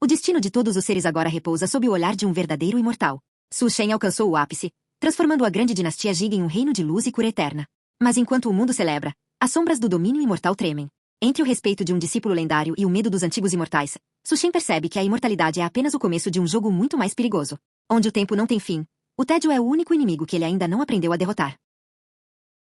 O destino de todos os seres agora repousa sob o olhar de um verdadeiro imortal. Su Shen alcançou o ápice, transformando a grande dinastia Jing em um reino de luz e cura eterna. Mas enquanto o mundo celebra, as sombras do domínio imortal tremem. Entre o respeito de um discípulo lendário e o medo dos antigos imortais, Su Shen percebe que a imortalidade é apenas o começo de um jogo muito mais perigoso. Onde o tempo não tem fim, o tédio é o único inimigo que ele ainda não aprendeu a derrotar.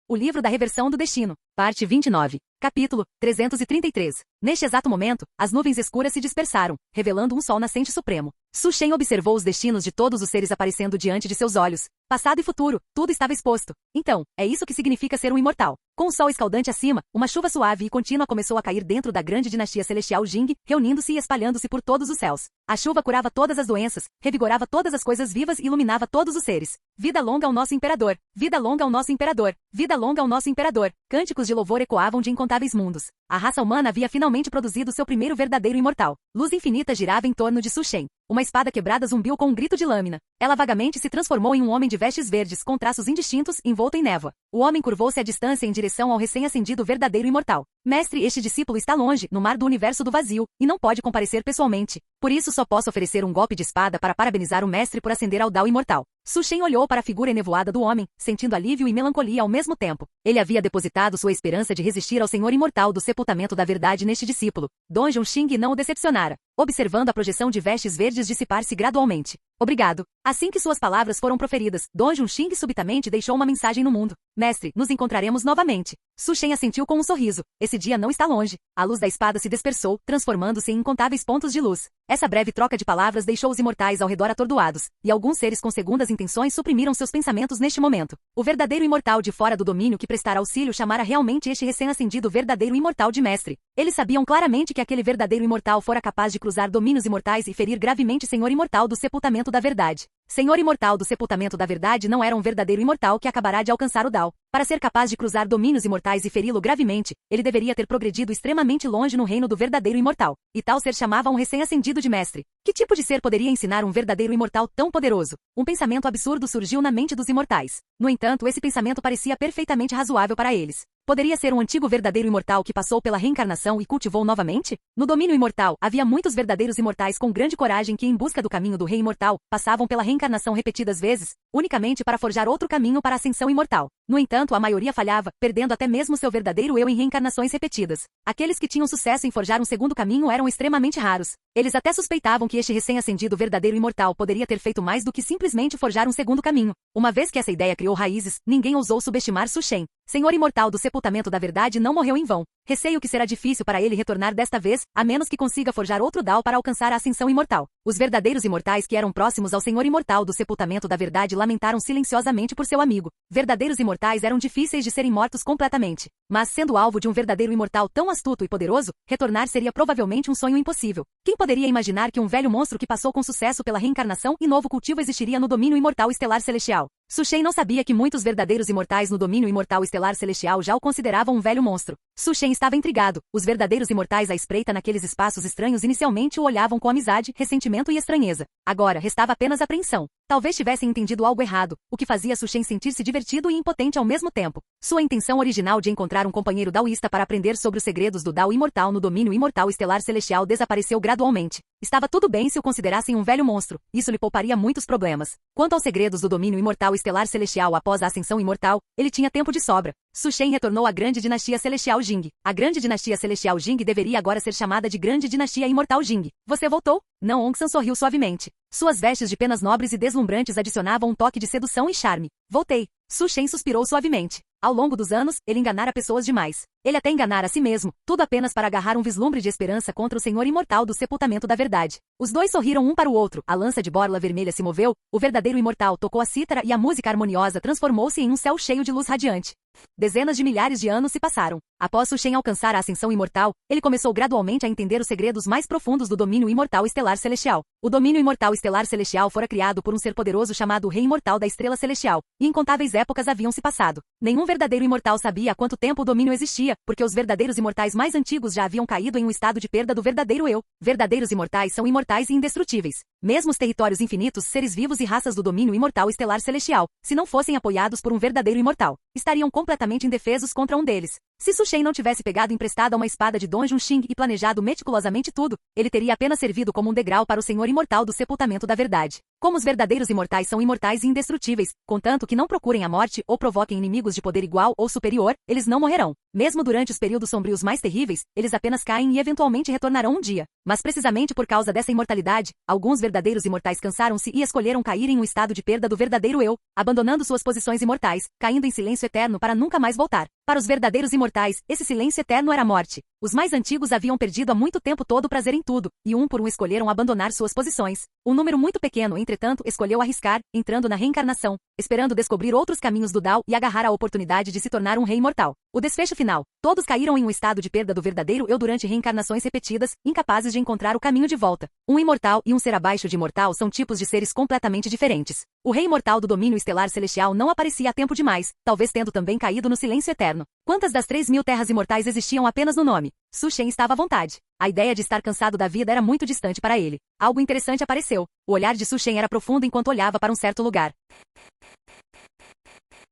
O Livro da Reversão do Destino, parte 29, capítulo 333. Neste exato momento, as nuvens escuras se dispersaram, revelando um sol nascente supremo. Su Shen observou os destinos de todos os seres aparecendo diante de seus olhos. Passado e futuro, tudo estava exposto. Então, é isso que significa ser um imortal. Com o sol escaldante acima, uma chuva suave e contínua começou a cair dentro da grande dinastia celestial Jing, reunindo-se e espalhando-se por todos os céus. A chuva curava todas as doenças, revigorava todas as coisas vivas e iluminava todos os seres. Vida longa ao nosso imperador! Vida longa ao nosso imperador! Vida longa ao nosso imperador! Cânticos de louvor ecoavam de incontáveis mundos. A raça humana havia finalmente produzido seu primeiro verdadeiro imortal. Luz infinita girava em torno de Su Shen. Uma espada quebrada zumbiu com um grito de lâmina. Ela vagamente se transformou em um homem de vestes verdes com traços indistintos, envolto em névoa. O homem curvou-se à distância em direção ao recém-ascendido verdadeiro imortal. Mestre, este discípulo está longe, no mar do universo do vazio, e não pode comparecer pessoalmente. Por isso só posso oferecer um golpe de espada para parabenizar o mestre por ascender ao Dao imortal. Su Shen olhou para a figura enevoada do homem, sentindo alívio e melancolia ao mesmo tempo. Ele havia depositado sua esperança de resistir ao Senhor imortal do sepultamento da verdade neste discípulo. Donjon Xing não o decepcionara, observando a projeção de vestes verdes dissipar-se gradualmente. Obrigado. Assim que suas palavras foram proferidas, Donjon Xing subitamente deixou uma mensagem no mundo. Mestre, nos encontraremos novamente. Su Shen assentiu com um sorriso. Esse dia não está longe. A luz da espada se dispersou, transformando-se em incontáveis pontos de luz. Essa breve troca de palavras deixou os imortais ao redor atordoados, e alguns seres com segundas intenções suprimiram seus pensamentos neste momento. O verdadeiro imortal de fora do domínio que prestara auxílio chamara realmente este recém-ascendido verdadeiro imortal de mestre. Eles sabiam claramente que aquele verdadeiro imortal fora capaz de cruzar domínios imortais e ferir gravemente Senhor imortal do sepultamento da verdade. Senhor imortal do sepultamento da verdade não era um verdadeiro imortal que acabará de alcançar o Dao. Para ser capaz de cruzar domínios imortais e feri-lo gravemente, ele deveria ter progredido extremamente longe no reino do verdadeiro imortal. E tal ser chamava um recém-ascendido de mestre. Que tipo de ser poderia ensinar um verdadeiro imortal tão poderoso? Um pensamento absurdo surgiu na mente dos imortais. No entanto, esse pensamento parecia perfeitamente razoável para eles. Poderia ser um antigo verdadeiro imortal que passou pela reencarnação e cultivou novamente? No domínio imortal, havia muitos verdadeiros imortais com grande coragem que, em busca do caminho do rei imortal, passavam pela reencarnação repetidas vezes, unicamente para forjar outro caminho para a ascensão imortal. No entanto, a maioria falhava, perdendo até mesmo seu verdadeiro eu em reencarnações repetidas. Aqueles que tinham sucesso em forjar um segundo caminho eram extremamente raros. Eles até suspeitavam que este recém-ascendido verdadeiro imortal poderia ter feito mais do que simplesmente forjar um segundo caminho. Uma vez que essa ideia criou raízes, ninguém ousou subestimar Su Shen. Senhor imortal do sepultamento da verdade não morreu em vão. Receio que será difícil para ele retornar desta vez, a menos que consiga forjar outro Dao para alcançar a ascensão imortal. Os verdadeiros imortais que eram próximos ao Senhor imortal do sepultamento da verdade lamentaram silenciosamente por seu amigo. Verdadeiros imortais eram difíceis de serem mortos completamente. Mas, sendo alvo de um verdadeiro imortal tão astuto e poderoso, retornar seria provavelmente um sonho impossível. Quem poderia imaginar que um velho monstro que passou com sucesso pela reencarnação e novo cultivo existiria no domínio imortal estelar celestial? Su Shen não sabia que muitos verdadeiros imortais no domínio imortal estelar celestial já o consideravam um velho monstro. Su Shen estava intrigado. Os verdadeiros imortais à espreita naqueles espaços estranhos inicialmente o olhavam com amizade, ressentimento e estranheza. Agora, restava apenas apreensão. Talvez tivessem entendido algo errado, o que fazia Su Shen sentir-se divertido e impotente ao mesmo tempo. Sua intenção original de encontrar um companheiro daoísta para aprender sobre os segredos do Dao imortal no domínio imortal estelar celestial desapareceu gradualmente. Estava tudo bem se o considerassem um velho monstro. Isso lhe pouparia muitos problemas. Quanto aos segredos do domínio imortal estelar celestial após a ascensão imortal, ele tinha tempo de sobra. Su Shen retornou à grande dinastia celestial Jing. A grande dinastia celestial Jing deveria agora ser chamada de grande dinastia imortal Jing. Você voltou? Não, Ong San sorriu suavemente. Suas vestes de penas nobres e deslumbrantes adicionavam um toque de sedução e charme. Voltei. Su Shen suspirou suavemente. Ao longo dos anos, ele enganara pessoas demais. Ele até enganara a si mesmo, tudo apenas para agarrar um vislumbre de esperança contra o Senhor imortal do sepultamento da verdade. Os dois sorriram um para o outro, a lança de borla vermelha se moveu, o verdadeiro imortal tocou a cítara e a música harmoniosa transformou-se em um céu cheio de luz radiante. Dezenas de milhares de anos se passaram. Após Su Shen alcançar a ascensão imortal, ele começou gradualmente a entender os segredos mais profundos do domínio imortal estelar celestial. O domínio imortal estelar celestial fora criado por um ser poderoso chamado Rei Imortal da Estrela Celestial, e incontáveis épocas haviam se passado. Nenhum verdadeiro imortal sabia há quanto tempo o domínio existia, porque os verdadeiros imortais mais antigos já haviam caído em um estado de perda do verdadeiro eu. Verdadeiros imortais são imortais e indestrutíveis. Mesmo os territórios infinitos, seres vivos e raças do domínio imortal estelar celestial, se não fossem apoiados por um verdadeiro imortal, estariam completamente indefesos contra um deles. Se Su Shen não tivesse pegado emprestada uma espada de Don Junxing e planejado meticulosamente tudo, ele teria apenas servido como um degrau para o Senhor Imortal do sepultamento da verdade. Como os verdadeiros imortais são imortais e indestrutíveis, contanto que não procurem a morte ou provoquem inimigos de poder igual ou superior, eles não morrerão. Mesmo durante os períodos sombrios mais terríveis, eles apenas caem e eventualmente retornarão um dia. Mas precisamente por causa dessa imortalidade, alguns verdadeiros imortais cansaram-se e escolheram cair em um estado de perda do verdadeiro eu, abandonando suas posições imortais, caindo em silêncio eterno para nunca mais voltar. Para os verdadeiros imortais, esse silêncio eterno era a morte. Os mais antigos haviam perdido há muito tempo todo o prazer em tudo, e um por um escolheram abandonar suas posições. Um número muito pequeno, entretanto, escolheu arriscar, entrando na reencarnação, esperando descobrir outros caminhos do Dao e agarrar a oportunidade de se tornar um rei imortal. O desfecho final. Todos caíram em um estado de perda do verdadeiro eu durante reencarnações repetidas, incapazes de encontrar o caminho de volta. Um imortal e um ser abaixo de imortal são tipos de seres completamente diferentes. O rei imortal do domínio estelar celestial não aparecia há tempo demais, talvez tendo também caído no silêncio eterno. Quantas das 3.000 terras imortais existiam apenas no nome? Su Shen estava à vontade. A ideia de estar cansado da vida era muito distante para ele. Algo interessante apareceu. O olhar de Su Shen era profundo enquanto olhava para um certo lugar.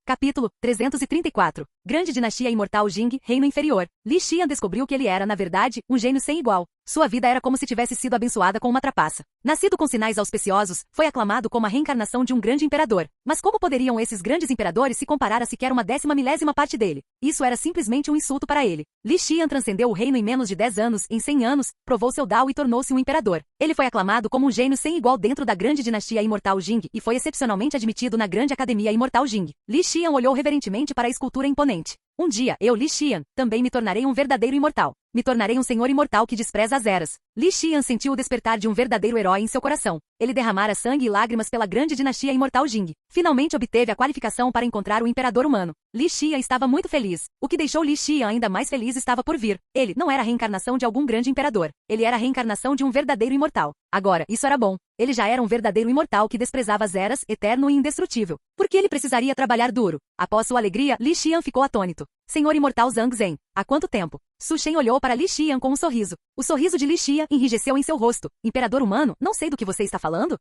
Capítulo 334. Grande dinastia imortal Jing, reino inferior. Li Xian descobriu que ele era, na verdade, um gênio sem igual. Sua vida era como se tivesse sido abençoada com uma trapaça. Nascido com sinais auspiciosos, foi aclamado como a reencarnação de um grande imperador. Mas como poderiam esses grandes imperadores se comparar a sequer uma 10ª parte dele? Isso era simplesmente um insulto para ele. Li Xian transcendeu o reino em menos de 10 anos, em 100 anos, provou seu Dao e tornou-se um imperador. Ele foi aclamado como um gênio sem igual dentro da grande dinastia imortal Jing e foi excepcionalmente admitido na grande academia imortal Jing. Li Xian olhou reverentemente para a escultura imponente. Um dia, eu, Li Xian, também me tornarei um verdadeiro imortal. Me tornarei um senhor imortal que despreza as eras. Li Xian sentiu o despertar de um verdadeiro herói em seu coração. Ele derramara sangue e lágrimas pela grande dinastia imortal Jing. Finalmente obteve a qualificação para encontrar o imperador humano. Li Xian estava muito feliz. O que deixou Li Xian ainda mais feliz estava por vir. Ele não era a reencarnação de algum grande imperador. Ele era a reencarnação de um verdadeiro imortal. Agora, isso era bom. Ele já era um verdadeiro imortal que desprezava as eras, eterno e indestrutível. Por que ele precisaria trabalhar duro? Após sua alegria, Li Xian ficou atônito. Senhor imortal Zhang Zhen, há quanto tempo? Su Shen olhou para Li Xian com um sorriso. O sorriso de Li Xian enrijeceu em seu rosto. Imperador humano, não sei do que você está falando?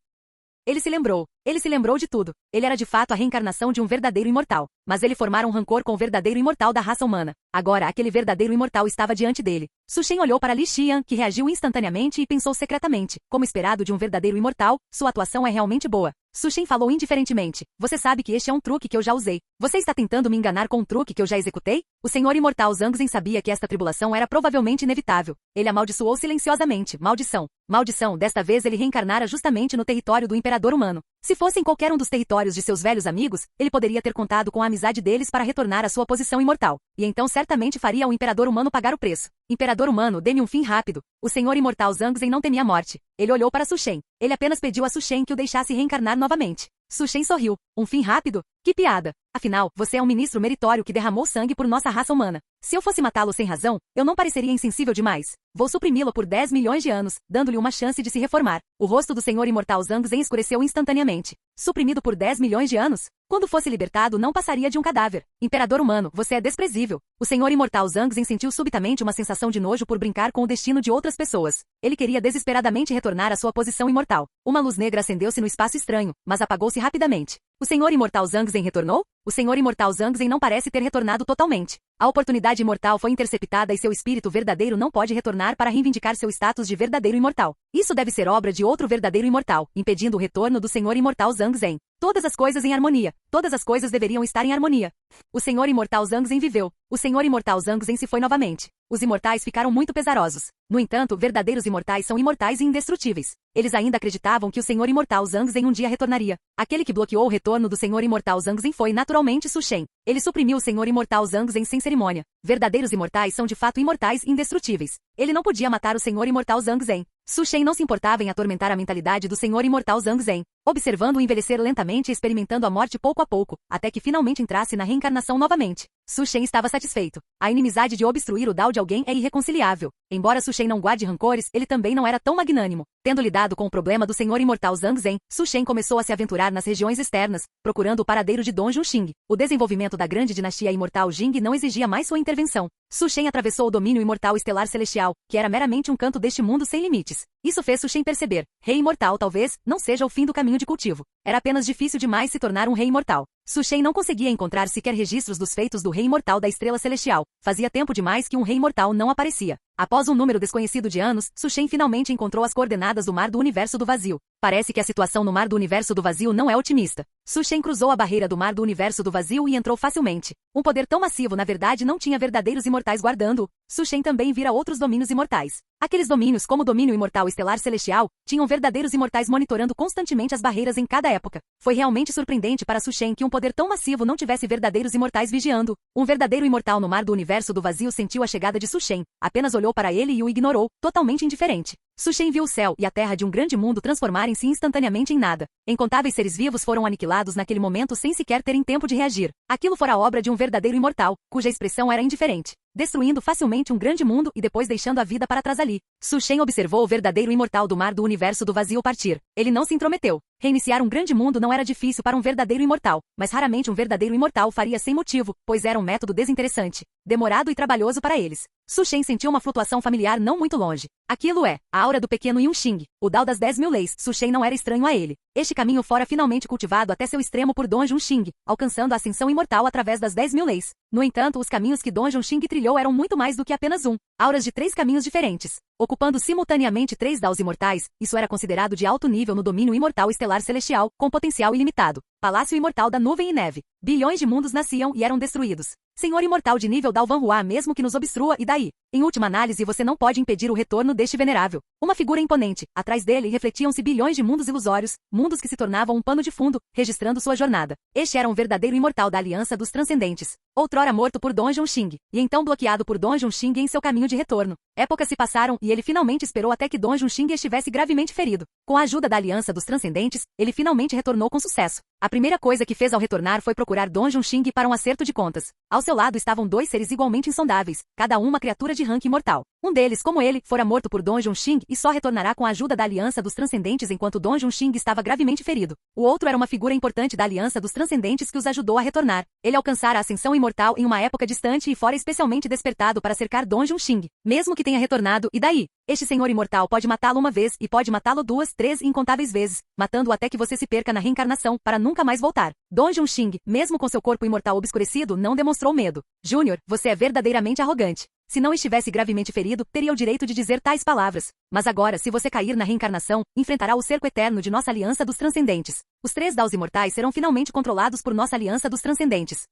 Ele se lembrou. Ele se lembrou de tudo. Ele era de fato a reencarnação de um verdadeiro imortal. Mas ele formara um rancor com o verdadeiro imortal da raça humana. Agora, aquele verdadeiro imortal estava diante dele. Su Shen olhou para Li Xian, que reagiu instantaneamente e pensou secretamente. Como esperado de um verdadeiro imortal, sua atuação é realmente boa. Su Shen falou indiferentemente. Você sabe que este é um truque que eu já usei. Você está tentando me enganar com um truque que eu já executei? O senhor imortal Zhang Zhen sabia que esta tribulação era provavelmente inevitável. Ele amaldiçoou silenciosamente. Maldição. Maldição, desta vez ele reencarnara justamente no território do imperador humano. Se fosse em qualquer um dos territórios de seus velhos amigos, ele poderia ter contado com a amizade deles para retornar à sua posição imortal. E então certamente faria o imperador humano pagar o preço. Imperador humano, dê-me um fim rápido. O senhor imortal Zhang Zhen não temia a morte. Ele olhou para Su Shen. Ele apenas pediu a Su Shen que o deixasse reencarnar novamente. Su Shen sorriu. Um fim rápido? Que piada. Afinal, você é um ministro meritório que derramou sangue por nossa raça humana. Se eu fosse matá-lo sem razão, eu não pareceria insensível demais. Vou suprimi-lo por 10 milhões de anos, dando-lhe uma chance de se reformar. O rosto do senhor imortal Zhang Zhen escureceu instantaneamente. Suprimido por 10 milhões de anos? Quando fosse libertado, não passaria de um cadáver. Imperador humano, você é desprezível. O senhor imortal Zhang Zhen sentiu subitamente uma sensação de nojo por brincar com o destino de outras pessoas. Ele queria desesperadamente retornar à sua posição imortal. Uma luz negra acendeu-se no espaço estranho, mas apagou-se rapidamente. O senhor imortal Zhang Zhen retornou? O senhor imortal Zhang Zhen não parece ter retornado totalmente. A oportunidade imortal foi interceptada e seu espírito verdadeiro não pode retornar para reivindicar seu status de verdadeiro imortal. Isso deve ser obra de outro verdadeiro imortal, impedindo o retorno do senhor imortal Zhang Zhen. Todas as coisas em harmonia. Todas as coisas deveriam estar em harmonia. O senhor imortal Zhang Zhen viveu. O senhor imortal Zhang Zhen se foi novamente. Os imortais ficaram muito pesarosos. No entanto, verdadeiros imortais são imortais e indestrutíveis. Eles ainda acreditavam que o senhor imortal Zhang Zhen um dia retornaria. Aquele que bloqueou o retorno do senhor imortal Zhang Zhen foi naturalmente Su Shen. Ele suprimiu o senhor imortal Zhang Zhen sem cerimônia. Verdadeiros imortais são de fato imortais e indestrutíveis. Ele não podia matar o senhor imortal Zhang Zhen. Su Shen não se importava em atormentar a mentalidade do senhor imortal Zhang Zhen, observando-o envelhecer lentamente e experimentando a morte pouco a pouco, até que finalmente entrasse na reencarnação novamente. Su Shen estava satisfeito. A inimizade de obstruir o Dao de alguém é irreconciliável. Embora Su Shen não guarde rancores, ele também não era tão magnânimo. Tendo lidado com o problema do senhor imortal Zhang Zhen, Su Shen começou a se aventurar nas regiões externas, procurando o paradeiro de Don Junxing. O desenvolvimento da grande dinastia imortal Jing não exigia mais sua intervenção. Su Shen atravessou o domínio imortal estelar celestial, que era meramente um canto deste mundo sem limites. Isso fez Su Shen perceber. Rei imortal talvez não seja o fim do caminho de cultivo. Era apenas difícil demais se tornar um rei imortal. Su Shen não conseguia encontrar sequer registros dos feitos do Rei Imortal da Estrela Celestial. Fazia tempo demais que um Rei Imortal não aparecia. Após um número desconhecido de anos, Su Shen finalmente encontrou as coordenadas do Mar do Universo do Vazio. Parece que a situação no Mar do Universo do Vazio não é otimista. Su Shen cruzou a barreira do Mar do Universo do Vazio e entrou facilmente. Um poder tão massivo na verdade não tinha verdadeiros imortais guardando-o. Su Shen também vira outros domínios imortais. Aqueles domínios, como o domínio imortal estelar celestial, tinham verdadeiros imortais monitorando constantemente as barreiras em cada época. Foi realmente surpreendente para Su Shen que um poder tão massivo não tivesse verdadeiros imortais vigiando. Um verdadeiro imortal no Mar do Universo do Vazio sentiu a chegada de Su Shen, apenas olhou para ele e o ignorou, totalmente indiferente. Su Shen viu o céu e a terra de um grande mundo transformarem-se instantaneamente em nada. Incontáveis seres vivos foram aniquilados naquele momento sem sequer terem tempo de reagir. Aquilo fora a obra de um verdadeiro imortal, cuja expressão era indiferente, destruindo facilmente um grande mundo e depois deixando a vida para trás ali. Su Shen observou o verdadeiro imortal do Mar do Universo do Vazio partir. Ele não se intrometeu. Reiniciar um grande mundo não era difícil para um verdadeiro imortal, mas raramente um verdadeiro imortal faria sem motivo, pois era um método desinteressante, demorado e trabalhoso para eles. Su Shen sentiu uma flutuação familiar não muito longe. Aquilo é, a aura do pequeno Yunxing, o Dao das 10.000 leis. Su Shen não era estranho a ele. Este caminho fora finalmente cultivado até seu extremo por Don Junxing, alcançando a ascensão imortal através das 10.000 leis. No entanto, os caminhos que Don Junxing trilhou eram muito mais do que apenas auras de 3 caminhos diferentes. Ocupando simultaneamente 3 Daos imortais, isso era considerado de alto nível no domínio imortal estelar celestial, com potencial ilimitado. Palácio imortal da nuvem e neve. Bilhões de mundos nasciam e eram destruídos. Senhor imortal de nível Dao Vanhua mesmo que nos obstrua e daí? Em última análise você não pode impedir o retorno deste venerável. Uma figura imponente. Atrás dele refletiam-se bilhões de mundos ilusórios, mundos que se tornavam um pano de fundo, registrando sua jornada. Este era um verdadeiro imortal da Aliança dos Transcendentes. Outrora morto por Don Junxing, e então bloqueado por Don Junxing em seu caminho de retorno. Épocas se passaram e ele finalmente esperou até que Don Junxing estivesse gravemente ferido. Com a ajuda da Aliança dos Transcendentes, ele finalmente retornou com sucesso. A primeira coisa que fez ao retornar foi procurar Don Junxing para um acerto de contas. Ao seu lado estavam 2 seres igualmente insondáveis, cada um uma criatura de rank imortal. Um deles, como ele, fora morto por Don Junxing e só retornará com a ajuda da Aliança dos Transcendentes enquanto Don Junxing estava gravemente ferido. O outro era uma figura importante da Aliança dos Transcendentes que os ajudou a retornar. Ele alcançara a ascensão imortal em uma época distante e fora especialmente despertado para cercar Don Junxing. Mesmo que tenha retornado, e daí? Este senhor imortal pode matá-lo uma vez e pode matá-lo 2, 3 e incontáveis vezes, matando-o até que você se perca na reencarnação para nunca mais voltar. Don Junxing, mesmo com seu corpo imortal obscurecido, não demonstrou medo. Júnior, você é verdadeiramente arrogante. Se não estivesse gravemente ferido, teria o direito de dizer tais palavras. Mas agora, se você cair na reencarnação, enfrentará o cerco eterno de nossa Aliança dos Transcendentes. Os 3 Daos imortais serão finalmente controlados por nossa Aliança dos Transcendentes.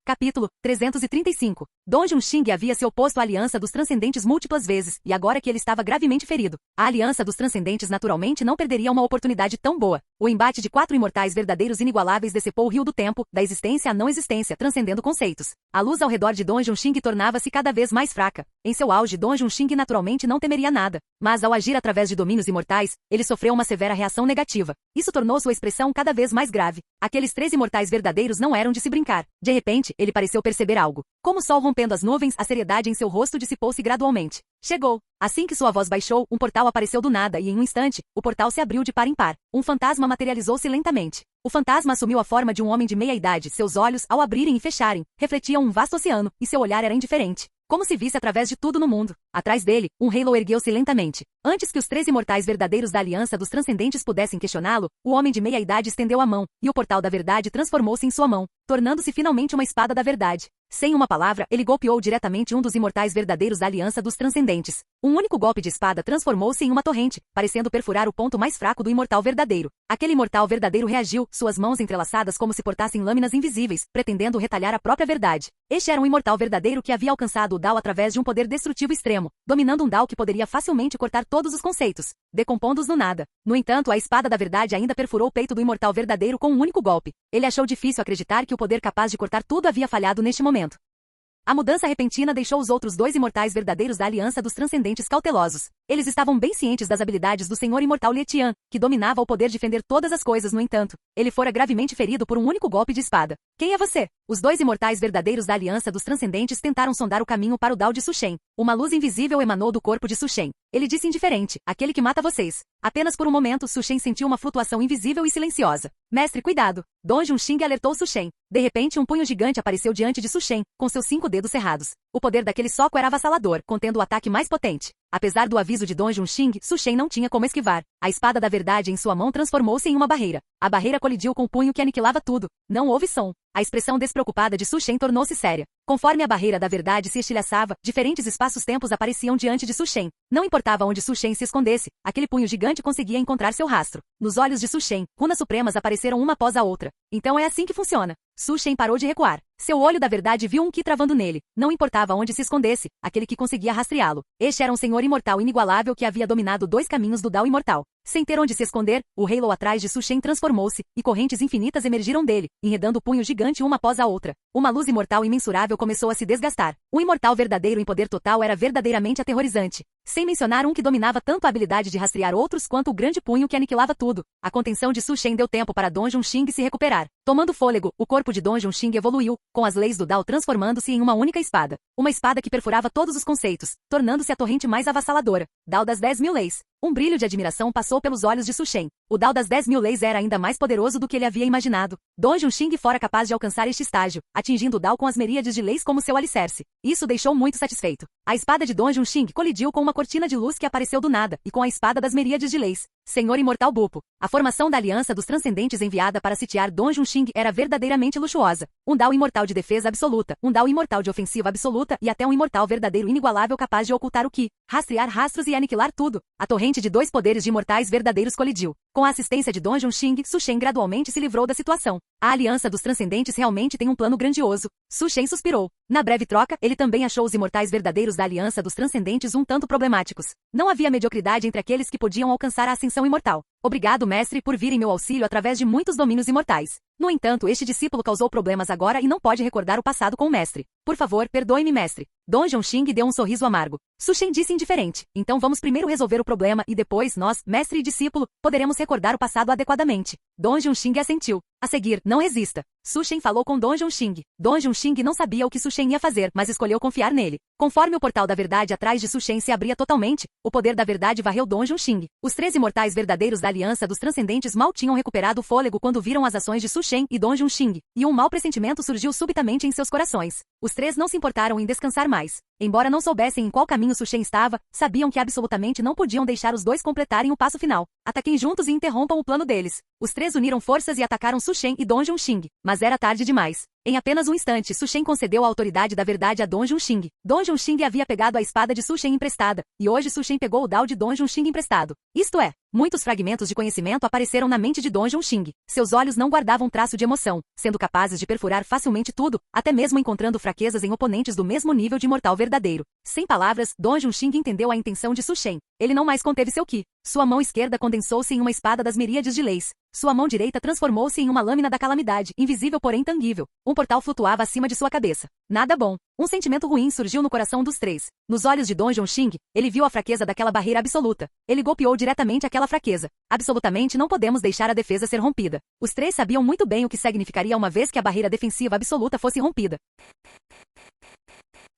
Capítulo 335. Don Junxing havia se oposto à Aliança dos Transcendentes múltiplas vezes, e agora que ele estava gravemente ferido, a Aliança dos Transcendentes naturalmente não perderia uma oportunidade tão boa. O embate de 4 imortais verdadeiros inigualáveis decepou o rio do tempo, da existência à não existência, transcendendo conceitos. A luz ao redor de Don Junxing tornava-se cada vez mais fraca. Em seu auge, Don Junxing naturalmente não temeria nada. Mas ao agir através de domínios imortais, ele sofreu uma severa reação negativa. Isso tornou sua expressão cada vez mais grave. Aqueles 3 imortais verdadeiros não eram de se brincar. De repente, ele pareceu perceber algo. Como o sol rompendo as nuvens, a seriedade em seu rosto dissipou-se gradualmente. Chegou. Assim que sua voz baixou, um portal apareceu do nada e em um instante, o portal se abriu de par em par. Um fantasma materializou-se lentamente. O fantasma assumiu a forma de um homem de meia idade. Seus olhos, ao abrirem e fecharem, refletiam um vasto oceano, e seu olhar era indiferente. Como se visse através de tudo no mundo. Atrás dele, um Halo ergueu-se lentamente. Antes que os 3 imortais verdadeiros da Aliança dos Transcendentes pudessem questioná-lo, o homem de meia idade estendeu a mão, e o portal da verdade transformou-se em sua mão, tornando-se finalmente uma espada da verdade. Sem uma palavra, ele golpeou diretamente um dos imortais verdadeiros da Aliança dos Transcendentes. Um único golpe de espada transformou-se em uma torrente, parecendo perfurar o ponto mais fraco do imortal verdadeiro. Aquele imortal verdadeiro reagiu, suas mãos entrelaçadas como se portassem lâminas invisíveis, pretendendo retalhar a própria verdade. Este era um imortal verdadeiro que havia alcançado o Dao através de um poder destrutivo extremo, dominando um Dao que poderia facilmente cortar todos os conceitos, decompondo-os no nada. No entanto, a espada da verdade ainda perfurou o peito do imortal verdadeiro com um único golpe. Ele achou difícil acreditar que o poder capaz de cortar tudo havia falhado neste momento. A mudança repentina deixou os outros 2 imortais verdadeiros da Aliança dos Transcendentes cautelosos. Eles estavam bem cientes das habilidades do Senhor Imortal Lietian, que dominava o poder de fender todas as coisas. No entanto, ele fora gravemente ferido por um único golpe de espada. Quem é você? Os 2 imortais verdadeiros da Aliança dos Transcendentes tentaram sondar o caminho para o Dao de Su Shen. Uma luz invisível emanou do corpo de Su Shen. Ele disse indiferente, aquele que mata vocês. Apenas por um momento, Su Shen sentiu uma flutuação invisível e silenciosa. Mestre, cuidado! Don Junxing alertou Su Shen. De repente, um punho gigante apareceu diante de Su Shen, com seus 5 dedos cerrados. O poder daquele soco era avassalador, contendo o ataque mais potente. Apesar do aviso de Don Junxing, Su Shen não tinha como esquivar. A espada da verdade em sua mão transformou-se em uma barreira. A barreira colidiu com o punho que aniquilava tudo. Não houve som. A expressão despreocupada de Su Shen tornou-se séria. Conforme a barreira da verdade se estilhaçava, diferentes espaços-tempos apareciam diante de Su Shen. Não importava onde Su Shen se escondesse, aquele punho gigante conseguia encontrar seu rastro. Nos olhos de Su Shen, runas supremas apareceram uma após a outra. Então é assim que funciona. Su Shen parou de recuar. Seu olho da verdade viu um Qi travando nele. Não importava onde se escondesse, aquele que conseguia rastreá-lo. Este era um senhor imortal inigualável que havia dominado 2 caminhos do Dao imortal. Sem ter onde se esconder, o Halo atrás de Su Shen transformou-se, e correntes infinitas emergiram dele, enredando o punho gigante uma após a outra. Uma luz imortal imensurável começou a se desgastar. O imortal verdadeiro em poder total era verdadeiramente aterrorizante. Sem mencionar um que dominava tanto a habilidade de rastrear outros quanto o grande punho que aniquilava tudo. A contenção de Su Shen deu tempo para Don Junxing se recuperar. Tomando fôlego, o corpo de Don Junxing evoluiu, com as leis do Dao transformando-se em uma única espada. Uma espada que perfurava todos os conceitos, tornando-se a torrente mais avassaladora. Dao das 10.000 leis. Um brilho de admiração passou pelos olhos de Su Shen. O Dao das 10.000 leis era ainda mais poderoso do que ele havia imaginado. Don Junxing fora capaz de alcançar este estágio, atingindo o Dao com as miríades de leis como seu alicerce. Isso deixou muito satisfeito. A espada de Don Junxing colidiu com uma cortina de luz que apareceu do nada, e com a espada das miríades de leis. Senhor Imortal Bupo. A formação da Aliança dos Transcendentes enviada para sitiar Don Junxing era verdadeiramente luxuosa. Um Dao imortal de defesa absoluta, um Dao imortal de ofensiva absoluta e até um imortal verdadeiro inigualável capaz de ocultar o Qi, rastrear rastros e aniquilar tudo. A torrente de 2 poderes de imortais verdadeiros colidiu. Com a assistência de Don Junxing, Su Shen gradualmente se livrou da situação. A Aliança dos Transcendentes realmente tem um plano grandioso. Su Shen suspirou. Na breve troca, ele também achou os imortais verdadeiros da Aliança dos Transcendentes um tanto problemáticos. Não havia mediocridade entre aqueles que podiam alcançar a ascensão imortal. Obrigado, mestre, por vir em meu auxílio através de muitos domínios imortais. No entanto, este discípulo causou problemas agora e não pode recordar o passado com o mestre. Por favor, perdoe-me, mestre. Don Junxing deu um sorriso amargo. Su Shen disse indiferente. Então vamos primeiro resolver o problema e depois nós, mestre e discípulo, poderemos recordar o passado adequadamente. Don Junxing assentiu. A seguir, não resista. Su Shen falou com Don Junxing. Don Junxing não sabia o que Su Shen ia fazer, mas escolheu confiar nele. Conforme o portal da verdade atrás de Su Shen se abria totalmente, o poder da verdade varreu Don Junxing. Os 3 imortais verdadeiros da Aliança dos Transcendentes mal tinham recuperado o fôlego quando viram as ações de Su Shen e Don Junxing, e um mau pressentimento surgiu subitamente em seus corações. Os 3 não se importaram em descansar mais. Embora não soubessem em qual caminho Su Shen estava, sabiam que absolutamente não podiam deixar os 2 completarem o passo final. Ataquem juntos e interrompam o plano deles. Os 3 uniram forças e atacaram Su Shen e Don Junxing, mas era tarde demais. Em apenas um instante, Su Shen concedeu a autoridade da verdade a Don Junxing. Don Junxing havia pegado a espada de Su Shen emprestada, e hoje Su Shen pegou o Dao de Don Junxing emprestado. Isto é, muitos fragmentos de conhecimento apareceram na mente de Don Junxing. Seus olhos não guardavam traço de emoção, sendo capazes de perfurar facilmente tudo, até mesmo encontrando fraquezas em oponentes do mesmo nível de imortal verdadeiro. Sem palavras, Don Junxing entendeu a intenção de Su Shen. Ele não mais conteve seu Qi. Sua mão esquerda condensou-se em uma espada das miríades de leis. Sua mão direita transformou-se em uma lâmina da calamidade, invisível porém tangível. Um portal flutuava acima de sua cabeça. Nada bom. Um sentimento ruim surgiu no coração dos 3. Nos olhos de Don Junxing, ele viu a fraqueza daquela barreira absoluta. Ele golpeou diretamente aquela fraqueza. Absolutamente não podemos deixar a defesa ser rompida. Os 3 sabiam muito bem o que significaria uma vez que a barreira defensiva absoluta fosse rompida.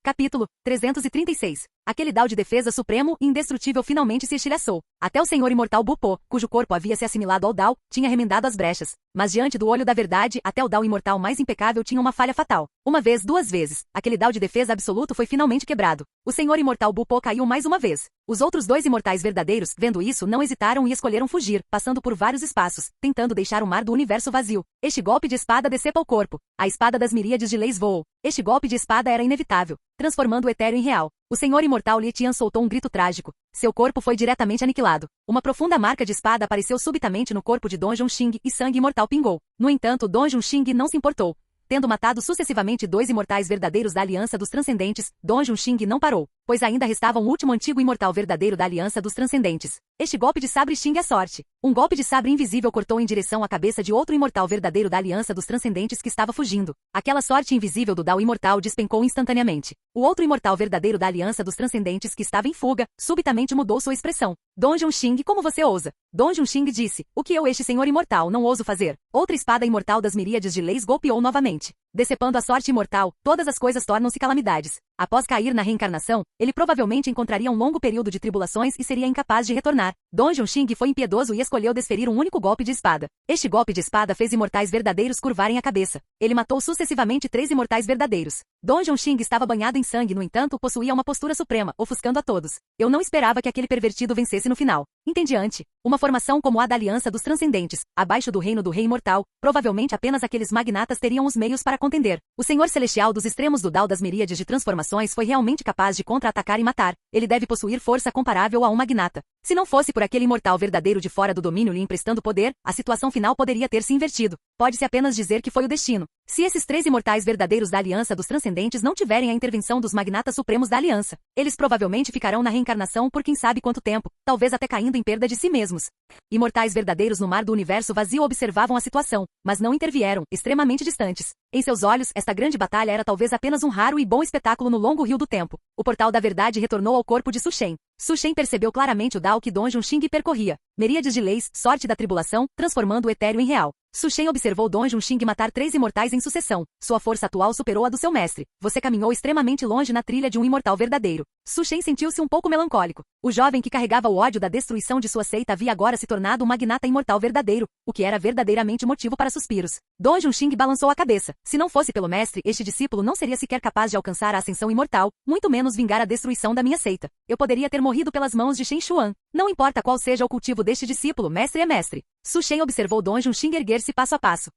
Capítulo 336. Aquele Dao de defesa supremo e indestrutível finalmente se estilhaçou. Até o Senhor Imortal Bupo, cujo corpo havia se assimilado ao Dao, tinha remendado as brechas. Mas diante do olho da verdade, até o Dao imortal mais impecável tinha uma falha fatal. Uma vez, 2 vezes, aquele Dao de defesa absoluto foi finalmente quebrado. O Senhor Imortal Bupo caiu mais uma vez. Os outros 2 imortais verdadeiros, vendo isso, não hesitaram e escolheram fugir, passando por vários espaços, tentando deixar o mar do universo vazio. Este golpe de espada decepa o corpo. A espada das miríades de leis voou. Este golpe de espada era inevitável, transformando o etéreo em real. O Senhor Imortal Li Tian soltou um grito trágico. Seu corpo foi diretamente aniquilado. Uma profunda marca de espada apareceu subitamente no corpo de Don Junxing e sangue imortal pingou. No entanto, Don Junxing não se importou. Tendo matado sucessivamente 2 imortais verdadeiros da Aliança dos Transcendentes, Don Junxing não parou, pois ainda restava um último antigo imortal verdadeiro da Aliança dos Transcendentes. Este golpe de sabre xingue a sorte. Um golpe de sabre invisível cortou em direção à cabeça de outro imortal verdadeiro da Aliança dos Transcendentes que estava fugindo. Aquela sorte invisível do Dao imortal despencou instantaneamente. O outro imortal verdadeiro da Aliança dos Transcendentes que estava em fuga, subitamente mudou sua expressão. Don Junxing, como você ousa? Don Junxing disse, o que eu, este senhor imortal, não ouso fazer? Outra espada imortal das miríades de leis golpeou novamente. Decepando a sorte imortal, todas as coisas tornam-se calamidades. Após cair na reencarnação, ele provavelmente encontraria um longo período de tribulações e seria incapaz de retornar. Don Junxing foi impiedoso e escolheu desferir um único golpe de espada. Este golpe de espada fez imortais verdadeiros curvarem a cabeça. Ele matou sucessivamente 3 imortais verdadeiros. Don Junxing estava banhado em sangue, no entanto, possuía uma postura suprema, ofuscando a todos. Eu não esperava que aquele pervertido vencesse no final. Entediante. Uma formação como a da Aliança dos Transcendentes, abaixo do reino do Rei Imortal, provavelmente apenas aqueles magnatas teriam os meios para contender. O Senhor Celestial dos extremos do Dao das miríades de transformações foi realmente capaz de contra-atacar e matar. Ele deve possuir força comparável a um magnata. Se não fosse por aquele imortal verdadeiro de fora do domínio lhe emprestando poder, a situação final poderia ter se invertido. Pode-se apenas dizer que foi o destino. Se esses 3 imortais verdadeiros da Aliança dos Transcendentes não tiverem a intervenção dos magnatas supremos da Aliança, eles provavelmente ficarão na reencarnação por quem sabe quanto tempo, talvez até caindo em perda de si mesmos. Imortais verdadeiros no mar do universo vazio observavam a situação, mas não intervieram, extremamente distantes. Em seus olhos, esta grande batalha era talvez apenas um raro e bom espetáculo no longo rio do tempo. O portal da verdade retornou ao corpo de Su Shen. Su Shen percebeu claramente o Dao que Don Junxing percorria. Miríades de leis, sorte da tribulação, transformando o etéreo em real. Su Shen observou Don Junxing matar 3 imortais em sucessão. Sua força atual superou a do seu mestre. Você caminhou extremamente longe na trilha de um imortal verdadeiro. Su Shen sentiu-se um pouco melancólico. O jovem que carregava o ódio da destruição de sua seita havia agora se tornado um magnata imortal verdadeiro, o que era verdadeiramente motivo para suspiros. Don Junxing balançou a cabeça. Se não fosse pelo mestre, este discípulo não seria sequer capaz de alcançar a ascensão imortal, muito menos vingar a destruição da minha seita. Eu poderia ter morrido pelas mãos de Shen Xuan. Não importa qual seja o cultivo deste discípulo, mestre é mestre. Su Shen observou Don Junxing erguer-se passo a passo.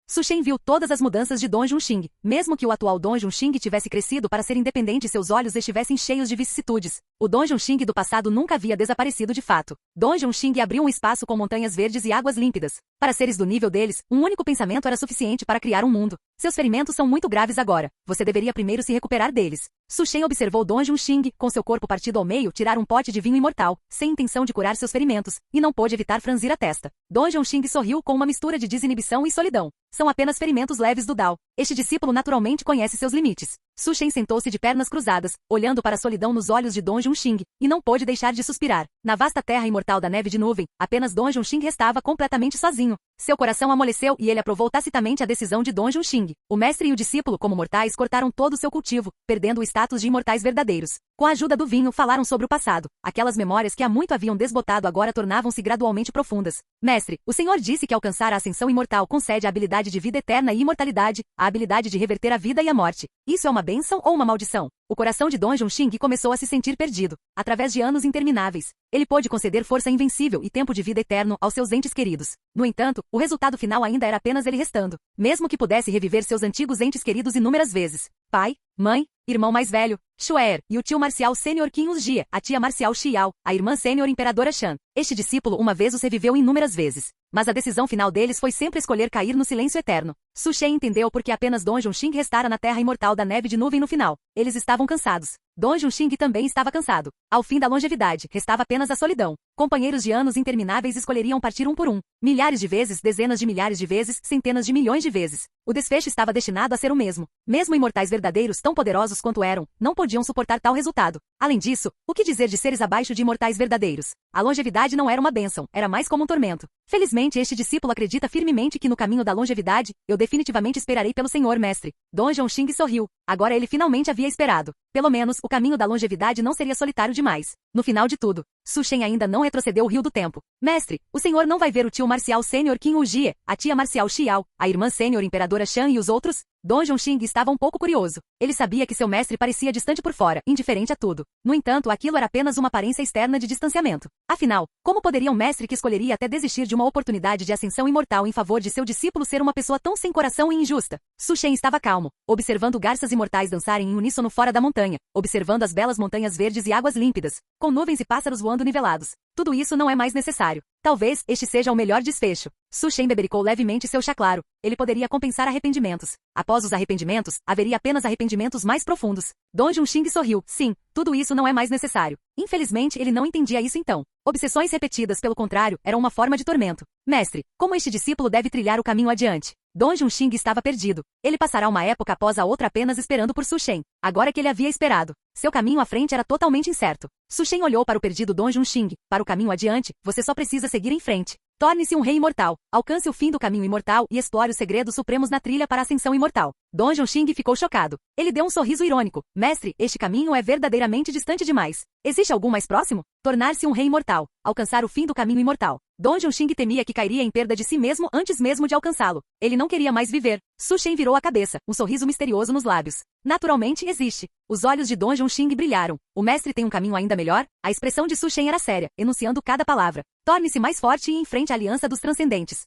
Su Shen viu todas as mudanças de Don Junxing. Mesmo que o atual Don Junxing tivesse crescido para ser independente e seus olhos estivessem cheios de vicissitudes, o Don Junxing do passado nunca havia desaparecido de fato. Don Junxing abriu um espaço com montanhas verdes e águas límpidas. Para seres do nível deles, um único pensamento era suficiente para criar um mundo. Seus ferimentos são muito graves agora. Você deveria primeiro se recuperar deles. Su Shen observou Don Junxing, com seu corpo partido ao meio, tirar um pote de vinho imortal, sem intenção de curar seus ferimentos, e não pôde evitar franzir a testa. Don Junxing sorriu com uma mistura de desinibição e solidão. São apenas ferimentos leves do Dao. Este discípulo naturalmente conhece seus limites. Su Shen sentou-se de pernas cruzadas, olhando para a solidão nos olhos de Don Junxing, e não pôde deixar de suspirar. Na vasta terra imortal da neve de nuvem, apenas Don Junxing restava completamente sozinho. Seu coração amoleceu e ele aprovou tacitamente a decisão de Don Junxing. O mestre e o discípulo, como mortais, cortaram todo o seu cultivo, perdendo o status de imortais verdadeiros. Com a ajuda do vinho, falaram sobre o passado. Aquelas memórias que há muito haviam desbotado agora tornavam-se gradualmente profundas. Mestre, o Senhor disse que alcançar a ascensão imortal concede a habilidade de vida eterna e imortalidade, a habilidade de reverter a vida e a morte. Isso é uma bênção ou uma maldição? O coração de Don Junxing começou a se sentir perdido. Através de anos intermináveis, ele pôde conceder força invencível e tempo de vida eterno aos seus entes queridos. No entanto, o resultado final ainda era apenas ele restando. Mesmo que pudesse reviver seus antigos entes queridos inúmeras vezes. Pai, mãe, irmão mais velho, Xuer, e o tio marcial sênior Qin Jie, a tia marcial Xiao, a irmã sênior imperadora Shan. Este discípulo uma vez os reviveu inúmeras vezes. Mas a decisão final deles foi sempre escolher cair no silêncio eterno. Su Shen entendeu porque apenas Don Junxing restara na terra imortal da neve de nuvem no final. Eles estavam cansados. Don Junxing também estava cansado. Ao fim da longevidade, restava apenas a solidão. Companheiros de anos intermináveis escolheriam partir um por um. Milhares de vezes, dezenas de milhares de vezes, centenas de milhões de vezes. O desfecho estava destinado a ser o mesmo. Mesmo imortais verdadeiros tão poderosos quanto eram, não podiam suportar tal resultado. Além disso, o que dizer de seres abaixo de imortais verdadeiros? A longevidade não era uma bênção, era mais como um tormento. Felizmente este discípulo acredita firmemente que no caminho da longevidade, eu definitivamente esperarei pelo Senhor mestre. Don Junxing sorriu. Agora ele finalmente havia esperado. Pelo menos, o caminho da longevidade não seria solitário demais. No final de tudo, Su Shen ainda não retrocedeu o rio do tempo. Mestre, o senhor não vai ver o tio marcial sênior Qin Jie, a tia marcial Xiao, a irmã sênior imperadora Shan e os outros? Don Junxing estava um pouco curioso. Ele sabia que seu mestre parecia distante por fora, indiferente a tudo. No entanto, aquilo era apenas uma aparência externa de distanciamento. Afinal, como poderia um mestre que escolheria até desistir de uma oportunidade de ascensão imortal em favor de seu discípulo ser uma pessoa tão sem coração e injusta? Su Shen estava calmo, observando garças imortais dançarem em uníssono fora da montanha, observando as belas montanhas verdes e águas límpidas, com nuvens e pássaros voando nivelados. Tudo isso não é mais necessário. Talvez este seja o melhor desfecho. Su Shen bebericou levemente seu chá claro. Ele poderia compensar arrependimentos. Após os arrependimentos, haveria apenas arrependimentos mais profundos. Don Junxing sorriu. Sim, tudo isso não é mais necessário. Infelizmente, ele não entendia isso então. Obsessões repetidas, pelo contrário, eram uma forma de tormento. Mestre, como este discípulo deve trilhar o caminho adiante? Don Junxing estava perdido. Ele passará uma época após a outra apenas esperando por Su Shen. Agora que ele havia esperado. Seu caminho à frente era totalmente incerto. Su Shen olhou para o perdido Don Junxing. Para o caminho adiante, você só precisa seguir em frente. Torne-se um rei imortal, alcance o fim do caminho imortal e explore os segredos supremos na trilha para a ascensão imortal. Don Junxing ficou chocado. Ele deu um sorriso irônico. Mestre, este caminho é verdadeiramente distante demais. Existe algum mais próximo? Tornar-se um rei imortal, alcançar o fim do caminho imortal. Don Junxing temia que cairia em perda de si mesmo antes mesmo de alcançá-lo. Ele não queria mais viver. Su Shen virou a cabeça, um sorriso misterioso nos lábios. Naturalmente existe. Os olhos de Don Junxing brilharam. O mestre tem um caminho ainda melhor? A expressão de Su Shen era séria, enunciando cada palavra. Torne-se mais forte e enfrente a aliança dos transcendentes.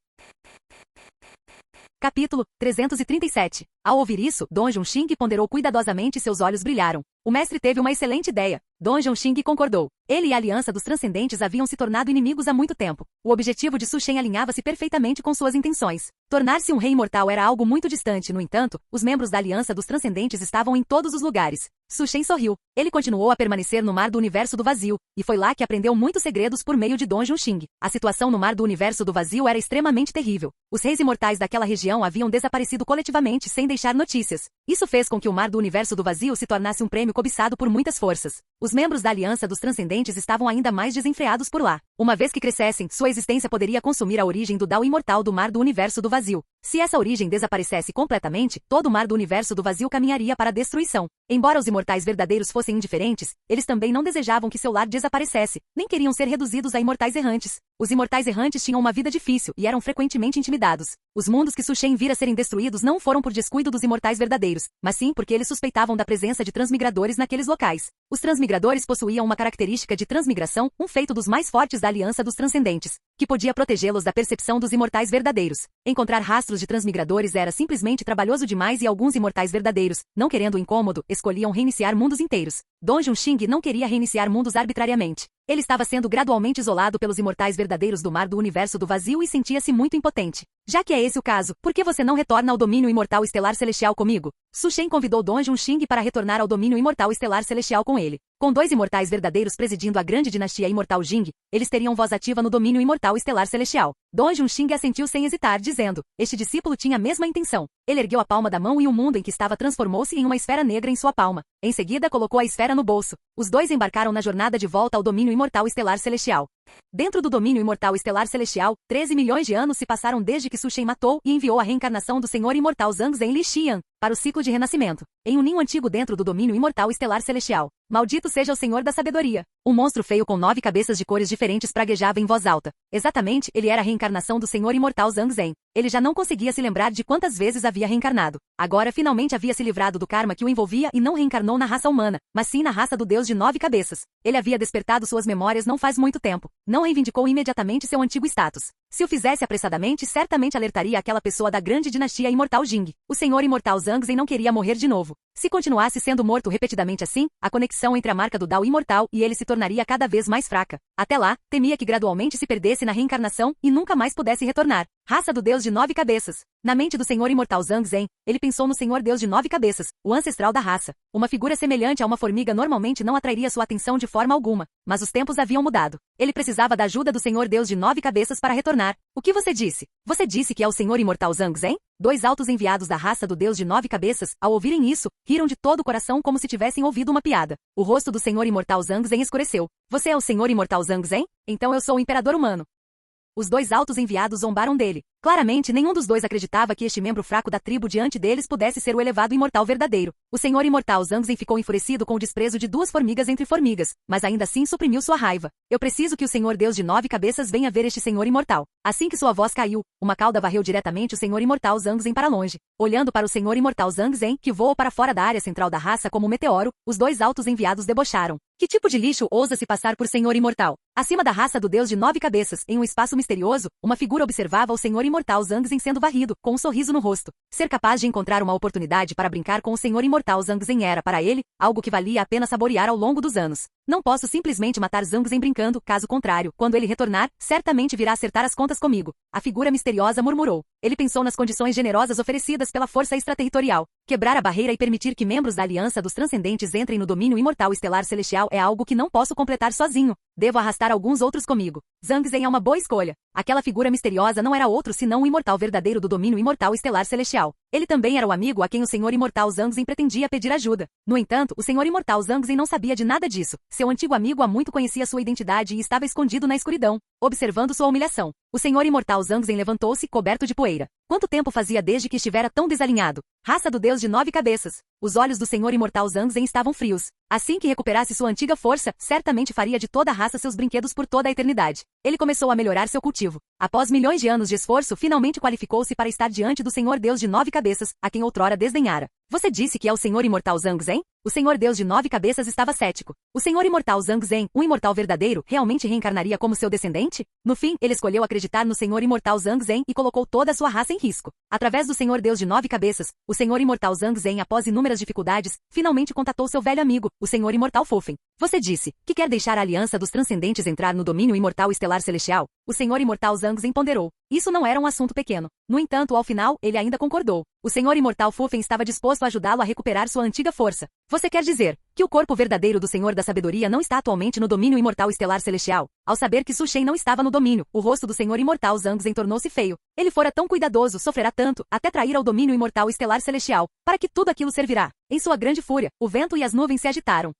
Capítulo 337. Ao ouvir isso, Don Junxing ponderou cuidadosamente e seus olhos brilharam. O mestre teve uma excelente ideia. Don Junxing concordou. Ele e a Aliança dos Transcendentes haviam se tornado inimigos há muito tempo. O objetivo de Su Shen alinhava-se perfeitamente com suas intenções. Tornar-se um rei imortal era algo muito distante, no entanto, os membros da Aliança dos Transcendentes estavam em todos os lugares. Su Shen sorriu. Ele continuou a permanecer no mar do universo do vazio, e foi lá que aprendeu muitos segredos por meio de Don Junxing. A situação no mar do universo do vazio era extremamente terrível. Os reis imortais daquela região haviam desaparecido coletivamente sem deixar notícias. Isso fez com que o mar do universo do vazio se tornasse um prêmio cobiçado por muitas forças. Os membros da Aliança dos Transcendentes estavam ainda mais desenfreados por lá. Uma vez que crescessem, sua existência poderia consumir a origem do Dao imortal do mar do universo do vazio. Se essa origem desaparecesse completamente, todo o mar do universo do vazio caminharia para a destruição. Embora os imortais verdadeiros fossem indiferentes, eles também não desejavam que seu lar desaparecesse, nem queriam ser reduzidos a imortais errantes. Os imortais errantes tinham uma vida difícil e eram frequentemente intimidados. Os mundos que Su Shen vira serem destruídos não foram por descuido dos imortais verdadeiros, mas sim porque eles suspeitavam da presença de transmigradores naqueles locais. Os transmigradores possuíam uma característica de transmigração, um feito dos mais fortes da Aliança dos Transcendentes, que podia protegê-los da percepção dos imortais verdadeiros. Encontrar rastros de transmigradores era simplesmente trabalhoso demais e alguns imortais verdadeiros, não querendo o incômodo, escolhiam reiniciar mundos inteiros. Don Junxing não queria reiniciar mundos arbitrariamente. Ele estava sendo gradualmente isolado pelos imortais verdadeiros do mar do universo do vazio e sentia-se muito impotente. Já que é esse o caso, por que você não retorna ao domínio imortal estelar celestial comigo? Su Shen convidou Don Junxing para retornar ao domínio imortal estelar celestial com ele. Com dois imortais verdadeiros presidindo a grande dinastia imortal Jing, eles teriam voz ativa no domínio imortal estelar celestial. Don Junxing assentiu sem hesitar, dizendo, este discípulo tinha a mesma intenção. Ele ergueu a palma da mão e o mundo em que estava transformou-se em uma esfera negra em sua palma. Em seguida colocou a esfera no bolso. Os dois embarcaram na jornada de volta ao domínio imortal estelar celestial. Dentro do domínio imortal estelar celestial, 13 milhões de anos se passaram desde que Su Shen matou e enviou a reencarnação do Senhor Imortal Zhang Zhen Li Xian para o ciclo de renascimento, em um ninho antigo dentro do domínio imortal estelar celestial. Maldito seja o Senhor da Sabedoria. Um monstro feio com 9 cabeças de cores diferentes praguejava em voz alta. Exatamente, ele era a reencarnação do Senhor Imortal Zhang Zhen. Ele já não conseguia se lembrar de quantas vezes havia reencarnado. Agora finalmente havia se livrado do karma que o envolvia e não reencarnou na raça humana, mas sim na raça do Deus de 9 cabeças. Ele havia despertado suas memórias não faz muito tempo. Não reivindicou imediatamente seu antigo status. Se o fizesse apressadamente, certamente alertaria aquela pessoa da grande dinastia imortal Jing. O Senhor Imortal Zhang Zhen não queria morrer de novo. Se continuasse sendo morto repetidamente assim, a conexão entre a marca do Dao imortal e ele se tornaria cada vez mais fraca. Até lá, temia que gradualmente se perdesse na reencarnação e nunca mais pudesse retornar. Raça do Deus de 9 cabeças. Na mente do Senhor Imortal Zhang Zhen, ele pensou no Senhor Deus de 9 cabeças, o ancestral da raça. Uma figura semelhante a uma formiga normalmente não atrairia sua atenção de forma alguma, mas os tempos haviam mudado. Ele precisava da ajuda do Senhor Deus de 9 cabeças para retornar. O que você disse? Você disse que é o Senhor Imortal Zhang Zhen? Dois altos enviados da raça do Deus de 9 cabeças, ao ouvirem isso, riram de todo o coração como se tivessem ouvido uma piada. O rosto do Senhor Imortal Zhang Zhen escureceu. Você é o Senhor Imortal Zhang Zhen? Então eu sou o Imperador Humano. Os dois altos enviados zombaram dele. Claramente, nenhum dos dois acreditava que este membro fraco da tribo diante deles pudesse ser o elevado imortal verdadeiro. O Senhor Imortal Zhang Zhen ficou enfurecido com o desprezo de 2 formigas entre formigas, mas ainda assim suprimiu sua raiva. Eu preciso que o Senhor Deus de 9 cabeças venha ver este Senhor Imortal. Assim que sua voz caiu, uma cauda varreu diretamente o Senhor Imortal Zhang Zhen para longe. Olhando para o Senhor Imortal Zhang Zhen, que voou para fora da área central da raça como um meteoro, os dois altos enviados debocharam. Que tipo de lixo ousa se passar por Senhor Imortal? Acima da raça do Deus de 9 cabeças, em um espaço misterioso, uma figura observava o Senhor Imortal Zhang Zhen sendo varrido, com um sorriso no rosto. Ser capaz de encontrar uma oportunidade para brincar com o Senhor Imortal Zhang Zhen era, para ele, algo que valia a pena saborear ao longo dos anos. Não posso simplesmente matar Zhang Zhen brincando, caso contrário, quando ele retornar, certamente virá acertar as contas comigo. A figura misteriosa murmurou. Ele pensou nas condições generosas oferecidas pela força extraterritorial. Quebrar a barreira e permitir que membros da Aliança dos Transcendentes entrem no domínio imortal estelar celestial é algo que não posso completar sozinho. Devo arrastar alguns outros comigo. Zhang Zhen é uma boa escolha. Aquela figura misteriosa não era outro senão o imortal verdadeiro do domínio imortal estelar celestial. Ele também era o amigo a quem o Senhor Imortal Zhang pretendia pedir ajuda. No entanto, o Senhor Imortal Zhang não sabia de nada disso. Seu antigo amigo há muito conhecia sua identidade e estava escondido na escuridão, observando sua humilhação. O Senhor Imortal Zhang levantou-se, coberto de poeira. Quanto tempo fazia desde que estivera tão desalinhado? Raça do Deus de 9 cabeças. Os olhos do Senhor Imortal Zhang estavam frios. Assim que recuperasse sua antiga força, certamente faria de toda a raça seus brinquedos por toda a eternidade. Ele começou a melhorar seu cultivo. Após milhões de anos de esforço, finalmente qualificou-se para estar diante do Senhor Deus de 9 cabeças, a quem outrora desdenhara. Você disse que é o Senhor Imortal Zhang Zhen? O Senhor Deus de 9 cabeças estava cético. O Senhor Imortal Zhang Zhen, um imortal verdadeiro, realmente reencarnaria como seu descendente? No fim, ele escolheu acreditar no Senhor Imortal Zhang Zhen e colocou toda a sua raça em risco. Através do Senhor Deus de 9 cabeças, o Senhor Imortal Zhang Zhen, após inúmeras dificuldades, finalmente contatou seu velho amigo, o Senhor Imortal Fufen. Você disse que quer deixar a aliança dos transcendentes entrar no domínio imortal estelar celestial? O Senhor Imortal Zhang Zhen ponderou. Isso não era um assunto pequeno. No entanto, ao final, ele ainda concordou. O Senhor Imortal Fufen estava disposto a ajudá-lo a recuperar sua antiga força. Você quer dizer que o corpo verdadeiro do Senhor da Sabedoria não está atualmente no domínio imortal estelar celestial? Ao saber que Su Shen não estava no domínio, o rosto do Senhor Imortal Zhang Zhen tornou-se feio. Ele fora tão cuidadoso, sofrerá tanto, até trair ao domínio imortal estelar celestial. Para que tudo aquilo servirá? Em sua grande fúria, o vento e as nuvens se agitaram.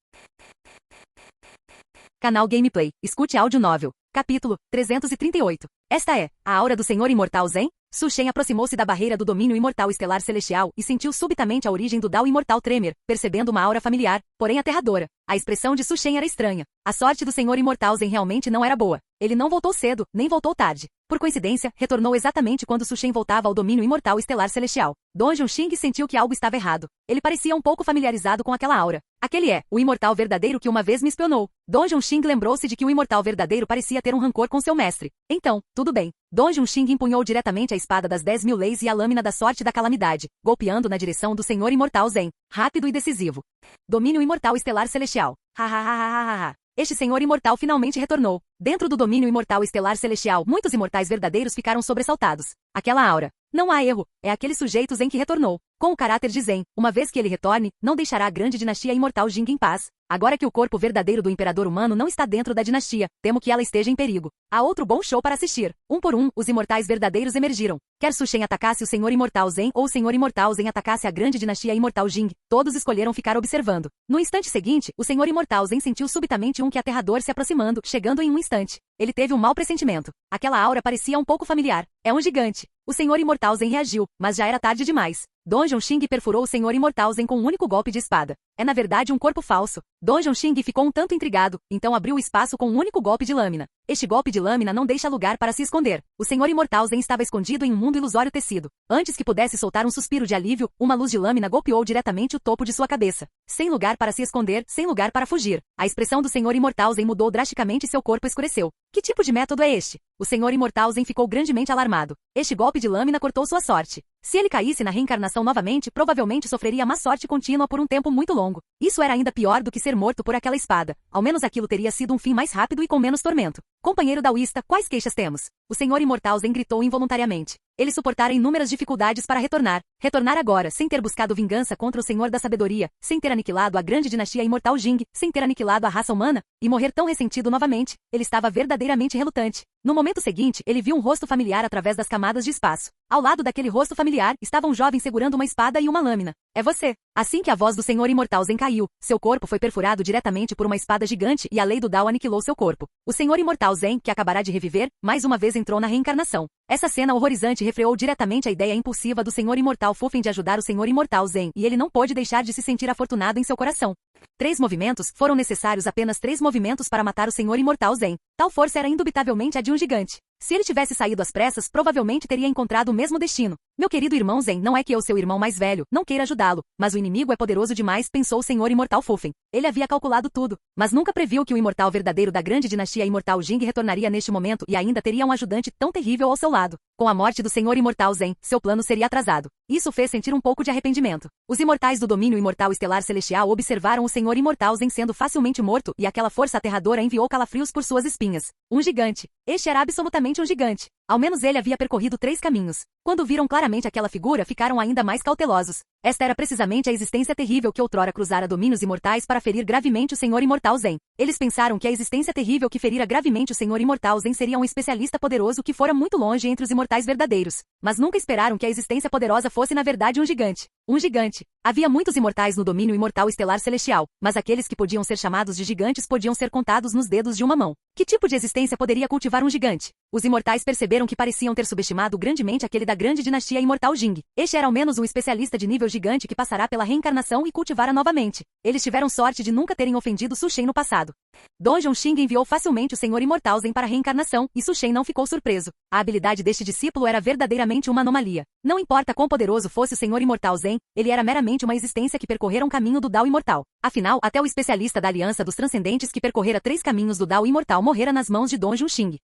Canal Gameplay. Escute áudio novel. Capítulo 338. Esta é a aura do Senhor Imortal Zen? Su Shen aproximou-se da barreira do domínio imortal estelar celestial e sentiu subitamente a origem do Dao imortal tremer, percebendo uma aura familiar, porém aterradora. A expressão de Su Shen era estranha. A sorte do Senhor Imortal Zen realmente não era boa. Ele não voltou cedo, nem voltou tarde. Por coincidência, retornou exatamente quando Su Shen voltava ao domínio imortal estelar celestial. Don Junxing sentiu que algo estava errado. Ele parecia um pouco familiarizado com aquela aura. Aquele é o imortal verdadeiro que uma vez me espionou. Don Junxing lembrou-se de que o imortal verdadeiro parecia ter um rancor com seu mestre. Então, tudo bem. Don Junxing empunhou diretamente a espada das 10.000 leis e a lâmina da sorte da calamidade, golpeando na direção do Senhor Imortal Zen, rápido e decisivo. Domínio imortal estelar celestial. Ha ha ha ha ha ha. Este Senhor Imortal finalmente retornou. Dentro do domínio imortal estelar celestial, muitos imortais verdadeiros ficaram sobressaltados. Aquela aura. Não há erro, é aquele sujeito Zen que retornou. Com o caráter de Zen, uma vez que ele retorne, não deixará a grande dinastia imortal Jing em paz. Agora que o corpo verdadeiro do imperador humano não está dentro da dinastia, temo que ela esteja em perigo. Há outro bom show para assistir. Um por um, os imortais verdadeiros emergiram. Quer Su Shen atacasse o Senhor Imortal Zen ou o Senhor Imortal Zen atacasse a grande dinastia imortal Jing, todos escolheram ficar observando. No instante seguinte, o Senhor Imortal Zen sentiu subitamente um que aterrador se aproximando, chegando em um instante. Ele teve um mau pressentimento. Aquela aura parecia um pouco familiar. É um gigante. O Senhor Imortal Zen reagiu, mas já era tarde demais. Don Junxing perfurou o Senhor Imortal Zen com um único golpe de espada. É na verdade um corpo falso. Don Junxing ficou um tanto intrigado, então abriu o espaço com um único golpe de lâmina. Este golpe de lâmina não deixa lugar para se esconder. O Senhor Imortal Zen estava escondido em um mundo ilusório tecido. Antes que pudesse soltar um suspiro de alívio, uma luz de lâmina golpeou diretamente o topo de sua cabeça. Sem lugar para se esconder, sem lugar para fugir. A expressão do Senhor Imortal Zen mudou drasticamente e seu corpo escureceu. Que tipo de método é este? O Senhor Imortal Zen ficou grandemente alarmado. Este golpe de lâmina cortou sua sorte. Se ele caísse na reencarnação novamente, provavelmente sofreria má sorte contínua por um tempo muito longo. Isso era ainda pior do que ser morto por aquela espada. Ao menos aquilo teria sido um fim mais rápido e com menos tormento. Companheiro daoísta, quais queixas temos? O Senhor Imortal Zen gritou involuntariamente. Ele suportara inúmeras dificuldades para retornar. Retornar agora, sem ter buscado vingança contra o Senhor da Sabedoria, sem ter aniquilado a grande dinastia imortal Jing, sem ter aniquilado a raça humana, e morrer tão ressentido novamente, ele estava verdadeiramente relutante. No momento seguinte, ele viu um rosto familiar através das camadas de espaço. Ao lado daquele rosto familiar, estava um jovem segurando uma espada e uma lâmina. É você. Assim que a voz do Senhor Imortal Zen caiu, seu corpo foi perfurado diretamente por uma espada gigante e a lei do Dao aniquilou seu corpo. O Senhor Imortal Zen, que acabará de reviver, mais uma vez entrou na reencarnação. Essa cena horrorizante refreou diretamente a ideia impulsiva do Senhor Imortal Fufen de ajudar o Senhor Imortal Zen, e ele não pôde deixar de se sentir afortunado em seu coração. 3 movimentos, foram necessários apenas 3 movimentos para matar o Senhor Imortal Zen. Tal força era indubitavelmente a de um gigante. Se ele tivesse saído às pressas, provavelmente teria encontrado o mesmo destino. Meu querido irmão Zen, não é que eu, seu irmão mais velho, não queira ajudá-lo, mas o inimigo é poderoso demais, pensou o Senhor Imortal Fufen. Ele havia calculado tudo, mas nunca previu que o imortal verdadeiro da grande dinastia imortal Jing retornaria neste momento e ainda teria um ajudante tão terrível ao seu lado. Com a morte do Senhor Imortal Zen, seu plano seria atrasado. Isso fez sentir um pouco de arrependimento. Os imortais do domínio imortal estelar celestial observaram o Senhor Imortal Zen sendo facilmente morto e aquela força aterradora enviou calafrios por suas espinhas. Um gigante. Este era absolutamente um gigante. Ao menos ele havia percorrido 3 caminhos. Quando viram claramente aquela figura, ficaram ainda mais cautelosos. Esta era precisamente a existência terrível que outrora cruzara domínios imortais para ferir gravemente o Senhor Imortal Zen. Eles pensaram que a existência terrível que ferira gravemente o Senhor Imortal Zen seria um especialista poderoso que fora muito longe entre os imortais verdadeiros. Mas nunca esperaram que a existência poderosa fosse na verdade um gigante. Um gigante. Havia muitos imortais no domínio imortal estelar celestial, mas aqueles que podiam ser chamados de gigantes podiam ser contados nos dedos de uma mão. Que tipo de existência poderia cultivar um gigante? Os imortais perceberam que pareciam ter subestimado grandemente aquele da grande dinastia imortal Jing. Este era ao menos um especialista de nível gigante que passará pela reencarnação e cultivara novamente. Eles tiveram sorte de nunca terem ofendido Su Shen no passado. Donjon Xing enviou facilmente o Senhor Imortal Zen para a reencarnação, e Su Shen não ficou surpreso. A habilidade deste discípulo era verdadeiramente uma anomalia. Não importa quão poderoso fosse o Senhor Imortal Zen, ele era meramente uma existência que percorrera um caminho do Dao Imortal. Afinal, até o especialista da Aliança dos Transcendentes que percorrera 3 caminhos do Dao Imortal morrera nas mãos de Donjon Xing.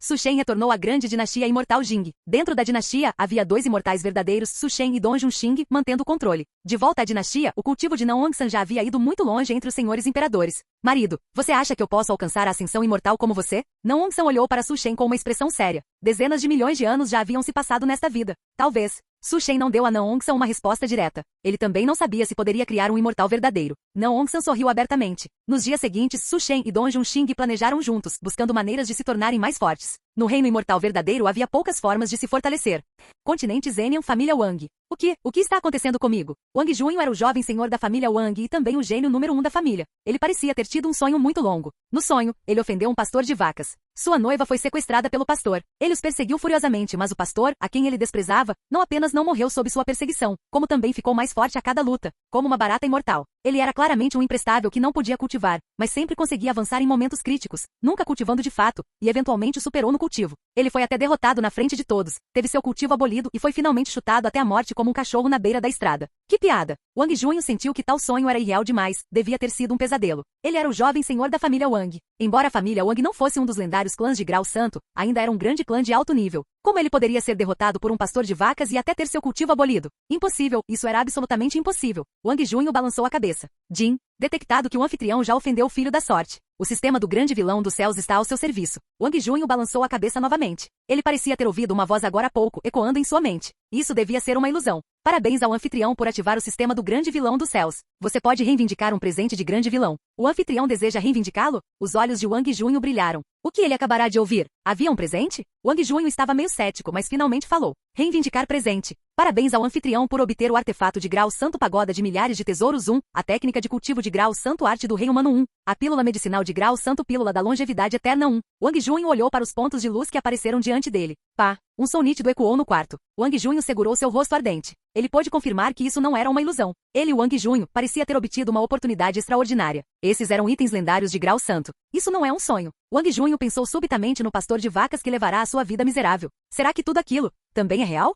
Su Shen retornou à grande dinastia imortal Jing. Dentro da dinastia, havia 2 imortais verdadeiros, Su Shen e Donjon Xing, mantendo o controle. De volta à dinastia, o cultivo de Não Ongsan já havia ido muito longe entre os senhores imperadores. Marido, você acha que eu posso alcançar a ascensão imortal como você? Não Ongsan olhou para Su Shen com uma expressão séria. Dezenas de milhões de anos já haviam se passado nesta vida. Talvez. Su Shen não deu a Não Ongsan uma resposta direta. Ele também não sabia se poderia criar um imortal verdadeiro. Não Ongsan sorriu abertamente. Nos dias seguintes, Su Shen e Donjon Xing planejaram juntos, buscando maneiras de se tornarem mais fortes. No reino imortal verdadeiro havia poucas formas de se fortalecer. Continente Zenian, família Wang. O que está acontecendo comigo? Wang Junho era o jovem senhor da família Wang e também o gênio número 1 da família. Ele parecia ter tido um sonho muito longo. No sonho, ele ofendeu um pastor de vacas. Sua noiva foi sequestrada pelo pastor. Ele os perseguiu furiosamente, mas o pastor, a quem ele desprezava, não apenas não morreu sob sua perseguição, como também ficou mais forte a cada luta, como uma barata imortal. Ele era claramente um imprestável que não podia cultivar, mas sempre conseguia avançar em momentos críticos, nunca cultivando de fato, e eventualmente superou no cultivo. Ele foi até derrotado na frente de todos, teve seu cultivo abolido e foi finalmente chutado até a morte como um cachorro na beira da estrada. Que piada! Wang Junho sentiu que tal sonho era irreal demais, devia ter sido um pesadelo. Ele era o jovem senhor da família Wang. Embora a família Wang não fosse um dos lendários clãs de grau santo, ainda era um grande clã de alto nível. Como ele poderia ser derrotado por um pastor de vacas e até ter seu cultivo abolido? Impossível, isso era absolutamente impossível. Wang Junho balançou a cabeça. Jin, detectado que o anfitrião já ofendeu o filho da sorte. O sistema do grande vilão dos céus está ao seu serviço. Wang Junho balançou a cabeça novamente. Ele parecia ter ouvido uma voz agora há pouco, ecoando em sua mente. Isso devia ser uma ilusão. Parabéns ao anfitrião por ativar o sistema do grande vilão dos céus. Você pode reivindicar um presente de grande vilão. O anfitrião deseja reivindicá-lo? Os olhos de Wang Junho brilharam. O que ele acabará de ouvir? Havia um presente? Wang Junho estava meio cético, mas finalmente falou. Reivindicar presente. Parabéns ao anfitrião por obter o artefato de grau santo pagoda de milhares de tesouros 1, a técnica de cultivo de grau santo arte do rei humano 1, a pílula medicinal de grau santo pílula da longevidade eterna 1. Wang Junho olhou para os pontos de luz que apareceram diante dele. Pá! Um som nítido ecoou no quarto. Wang Junho segurou seu rosto ardente. Ele pôde confirmar que isso não era uma ilusão. Ele, Wang Junho, parecia ter obtido uma oportunidade extraordinária. Esses eram itens lendários de grau santo. Isso não é um sonho. Wang Junho pensou subitamente no pastor de vacas que levará a sua vida miserável. Será que tudo aquilo também é real?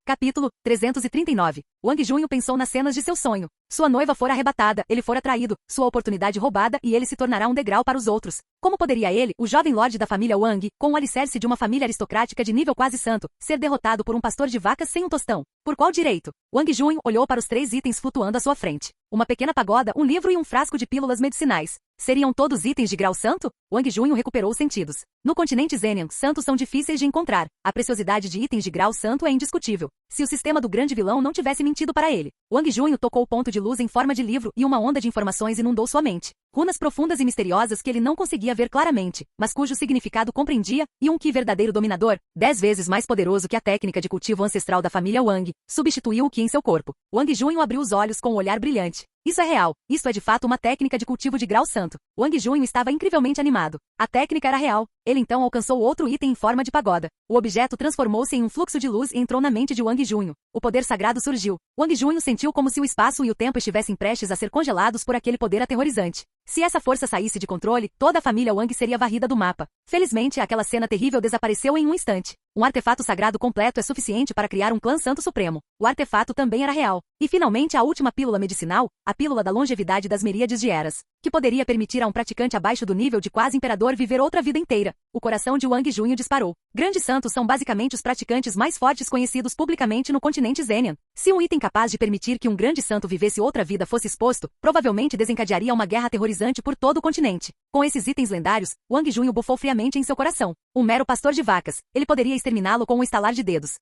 Capítulo 339. Wang Junho pensou nas cenas de seu sonho. Sua noiva fora arrebatada, ele fora traído, sua oportunidade roubada e ele se tornará um degrau para os outros. Como poderia ele, o jovem lorde da família Wang, com o alicerce de uma família aristocrática de nível quase santo, ser derrotado por um pastor de vacas sem um tostão? Por qual direito? Wang Junho olhou para os 3 itens flutuando à sua frente. Uma pequena pagoda, um livro e um frasco de pílulas medicinais. Seriam todos itens de grau santo? Wang Junho recuperou os sentidos. No continente Zenian, santos são difíceis de encontrar. A preciosidade de itens de grau santo é indiscutível. Se o sistema do grande vilão não tivesse mentido para ele. Wang Junho tocou o ponto de luz em forma de livro e uma onda de informações inundou sua mente. Runas profundas e misteriosas que ele não conseguia ver claramente, mas cujo significado compreendia, e um Qi verdadeiro dominador, 10 vezes mais poderoso que a técnica de cultivo ancestral da família Wang, substituiu o Qi em seu corpo. Wang Junho abriu os olhos com um olhar brilhante. Isso é real. Isso é de fato uma técnica de cultivo de grau santo. Wang Junho estava incrivelmente animado. A técnica era real. Ele então alcançou outro item em forma de pagoda. O objeto transformou-se em um fluxo de luz e entrou na mente de Wang Junho. O poder sagrado surgiu. Wang Junho sentiu como se o espaço e o tempo estivessem prestes a ser congelados por aquele poder aterrorizante. Se essa força saísse de controle, toda a família Wang seria varrida do mapa. Felizmente, aquela cena terrível desapareceu em um instante. Um artefato sagrado completo é suficiente para criar um clã santo supremo. O artefato também era real. E finalmente a última pílula medicinal, a pílula da longevidade das miríades de eras, que poderia permitir a um praticante abaixo do nível de quase imperador viver outra vida inteira. O coração de Wang Junho disparou. Grandes santos são basicamente os praticantes mais fortes conhecidos publicamente no continente Zenian. Se um item capaz de permitir que um grande santo vivesse outra vida fosse exposto, provavelmente desencadearia uma guerra aterrorizante por todo o continente. Com esses itens lendários, Wang Junho bufou friamente em seu coração. Um mero pastor de vacas, ele poderia exterminá-lo com um estalar de dedos.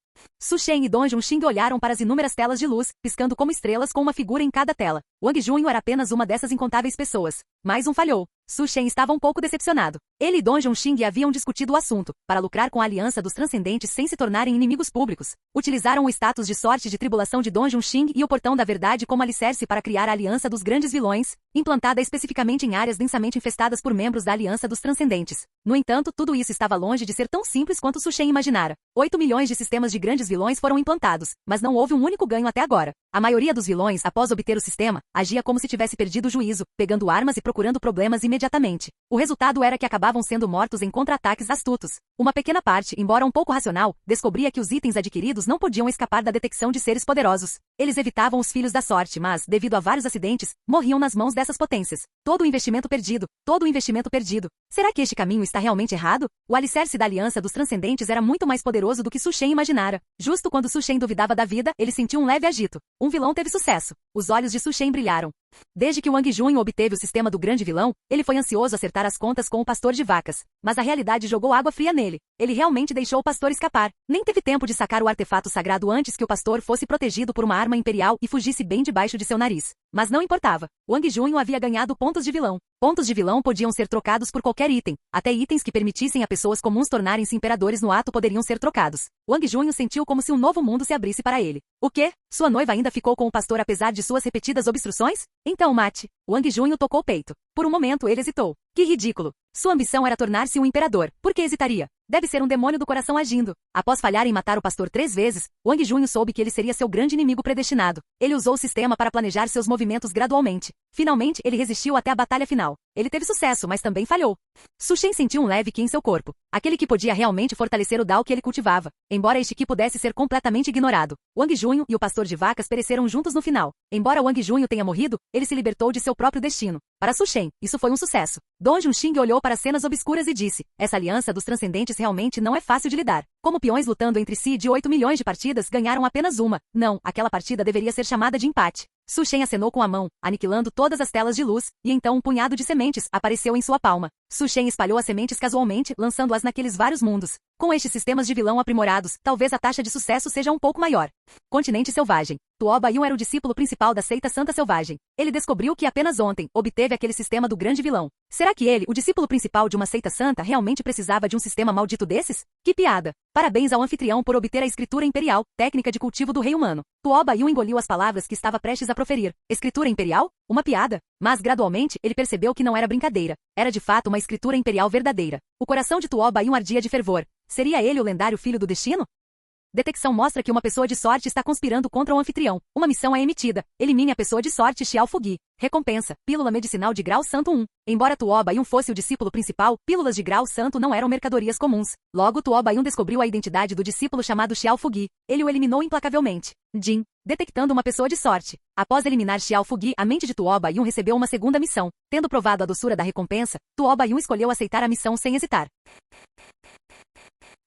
Su Shen e Dong Junxing olharam para as inúmeras telas de luz, piscando como estrelas com uma figura em cada tela. Wang Junho era apenas uma dessas incontáveis pessoas. Mais um falhou. Su Shen estava um pouco decepcionado. Ele e Dong Junxing haviam discutido o assunto, para lucrar com a aliança dos transcendentes sem se tornarem inimigos públicos. Utilizaram o status de sorte de tribulação de Dong Junxing e o portão da verdade como alicerce para criar a aliança dos grandes vilões, implantada especificamente em áreas densamente infestadas por membros da aliança dos transcendentes. No entanto, tudo isso estava longe de ser tão simples quanto Su Shen imaginara. 8 milhões de sistemas de grandes vilões foram implantados, mas não houve um único ganho até agora. A maioria dos vilões, após obter o sistema, agia como se tivesse perdido o juízo, pegando armas e procurando problemas imediatamente. O resultado era que acabavam sendo mortos em contra-ataques astutos. Uma pequena parte, embora um pouco racional, descobria que os itens adquiridos não podiam escapar da detecção de seres poderosos. Eles evitavam os filhos da sorte, mas, devido a vários acidentes, morriam nas mãos dessas potências. Todo o investimento perdido. Todo o investimento perdido. Será que este caminho está realmente errado? O alicerce da aliança dos transcendentes era muito mais poderoso do que Su Shen imaginara. Justo quando Su Shen duvidava da vida, ele sentiu um leve agito. Um vilão teve sucesso. Os olhos de Su Shen brilharam. Desde que Wang Junho obteve o sistema do grande vilão, ele foi ansioso acertar as contas com o pastor de vacas. Mas a realidade jogou água fria nele. Ele realmente deixou o pastor escapar. Nem teve tempo de sacar o artefato sagrado antes que o pastor fosse protegido por uma arma imperial e fugisse bem debaixo de seu nariz. Mas não importava. Wang Junho havia ganhado pontos de vilão. Pontos de vilão podiam ser trocados por qualquer item. Até itens que permitissem a pessoas comuns tornarem-se imperadores no ato poderiam ser trocados. Wang Junho sentiu como se um novo mundo se abrisse para ele. O quê? Sua noiva ainda ficou com o pastor apesar de suas repetidas obstruções? Então mate. Wang Junho tocou o peito. Por um momento ele hesitou. Que ridículo. Sua ambição era tornar-se um imperador. Por que hesitaria? Deve ser um demônio do coração agindo. Após falhar em matar o pastor 3 vezes, Wang Junho soube que ele seria seu grande inimigo predestinado. Ele usou o sistema para planejar seus movimentos gradualmente. Finalmente, ele resistiu até a batalha final. Ele teve sucesso, mas também falhou. Su Shen sentiu um leve ki em seu corpo. Aquele que podia realmente fortalecer o Dao que ele cultivava. Embora este ki pudesse ser completamente ignorado. Wang Junho e o pastor de vacas pereceram juntos no final. Embora Wang Junho tenha morrido, ele se libertou de seu próprio destino. Para Su Shen, isso foi um sucesso. Dong Junxing olhou para as cenas obscuras e disse, essa aliança dos transcendentes realmente não é fácil de lidar. Como peões lutando entre si de 8 milhões de partidas ganharam apenas uma. Não, aquela partida deveria ser chamada de empate. Su Shen acenou com a mão, aniquilando todas as telas de luz, e então um punhado de sementes apareceu em sua palma. Su Shen espalhou as sementes casualmente, lançando-as naqueles vários mundos. Com estes sistemas de vilão aprimorados, talvez a taxa de sucesso seja um pouco maior. Continente Selvagem. Tuo Baiyun era o discípulo principal da seita Santa Selvagem. Ele descobriu que apenas ontem obteve aquele sistema do grande vilão. Será que ele, o discípulo principal de uma seita santa, realmente precisava de um sistema maldito desses? Que piada! Parabéns ao anfitrião por obter a escritura imperial, técnica de cultivo do rei humano. Tuo Baiyun engoliu as palavras que estava prestes a proferir. Escritura imperial? Uma piada? Mas, gradualmente, ele percebeu que não era brincadeira. Era de fato uma escritura imperial verdadeira. O coração de Tuo Baiyun ardia de fervor. Seria ele o lendário filho do destino? Detecção mostra que uma pessoa de sorte está conspirando contra o anfitrião. Uma missão é emitida. Elimine a pessoa de sorte Xiao Fugi. Recompensa. Pílula medicinal de grau santo 1. Embora Tuo Baiyun fosse o discípulo principal, pílulas de grau santo não eram mercadorias comuns. Logo Tuo Baiyun descobriu a identidade do discípulo chamado Xiao Fugi. Ele o eliminou implacavelmente. Jin. Detectando uma pessoa de sorte. Após eliminar Xiao Fugi, a mente de Tuo Baiyun recebeu uma segunda missão. Tendo provado a doçura da recompensa, Tuo Baiyun escolheu aceitar a missão sem hesitar.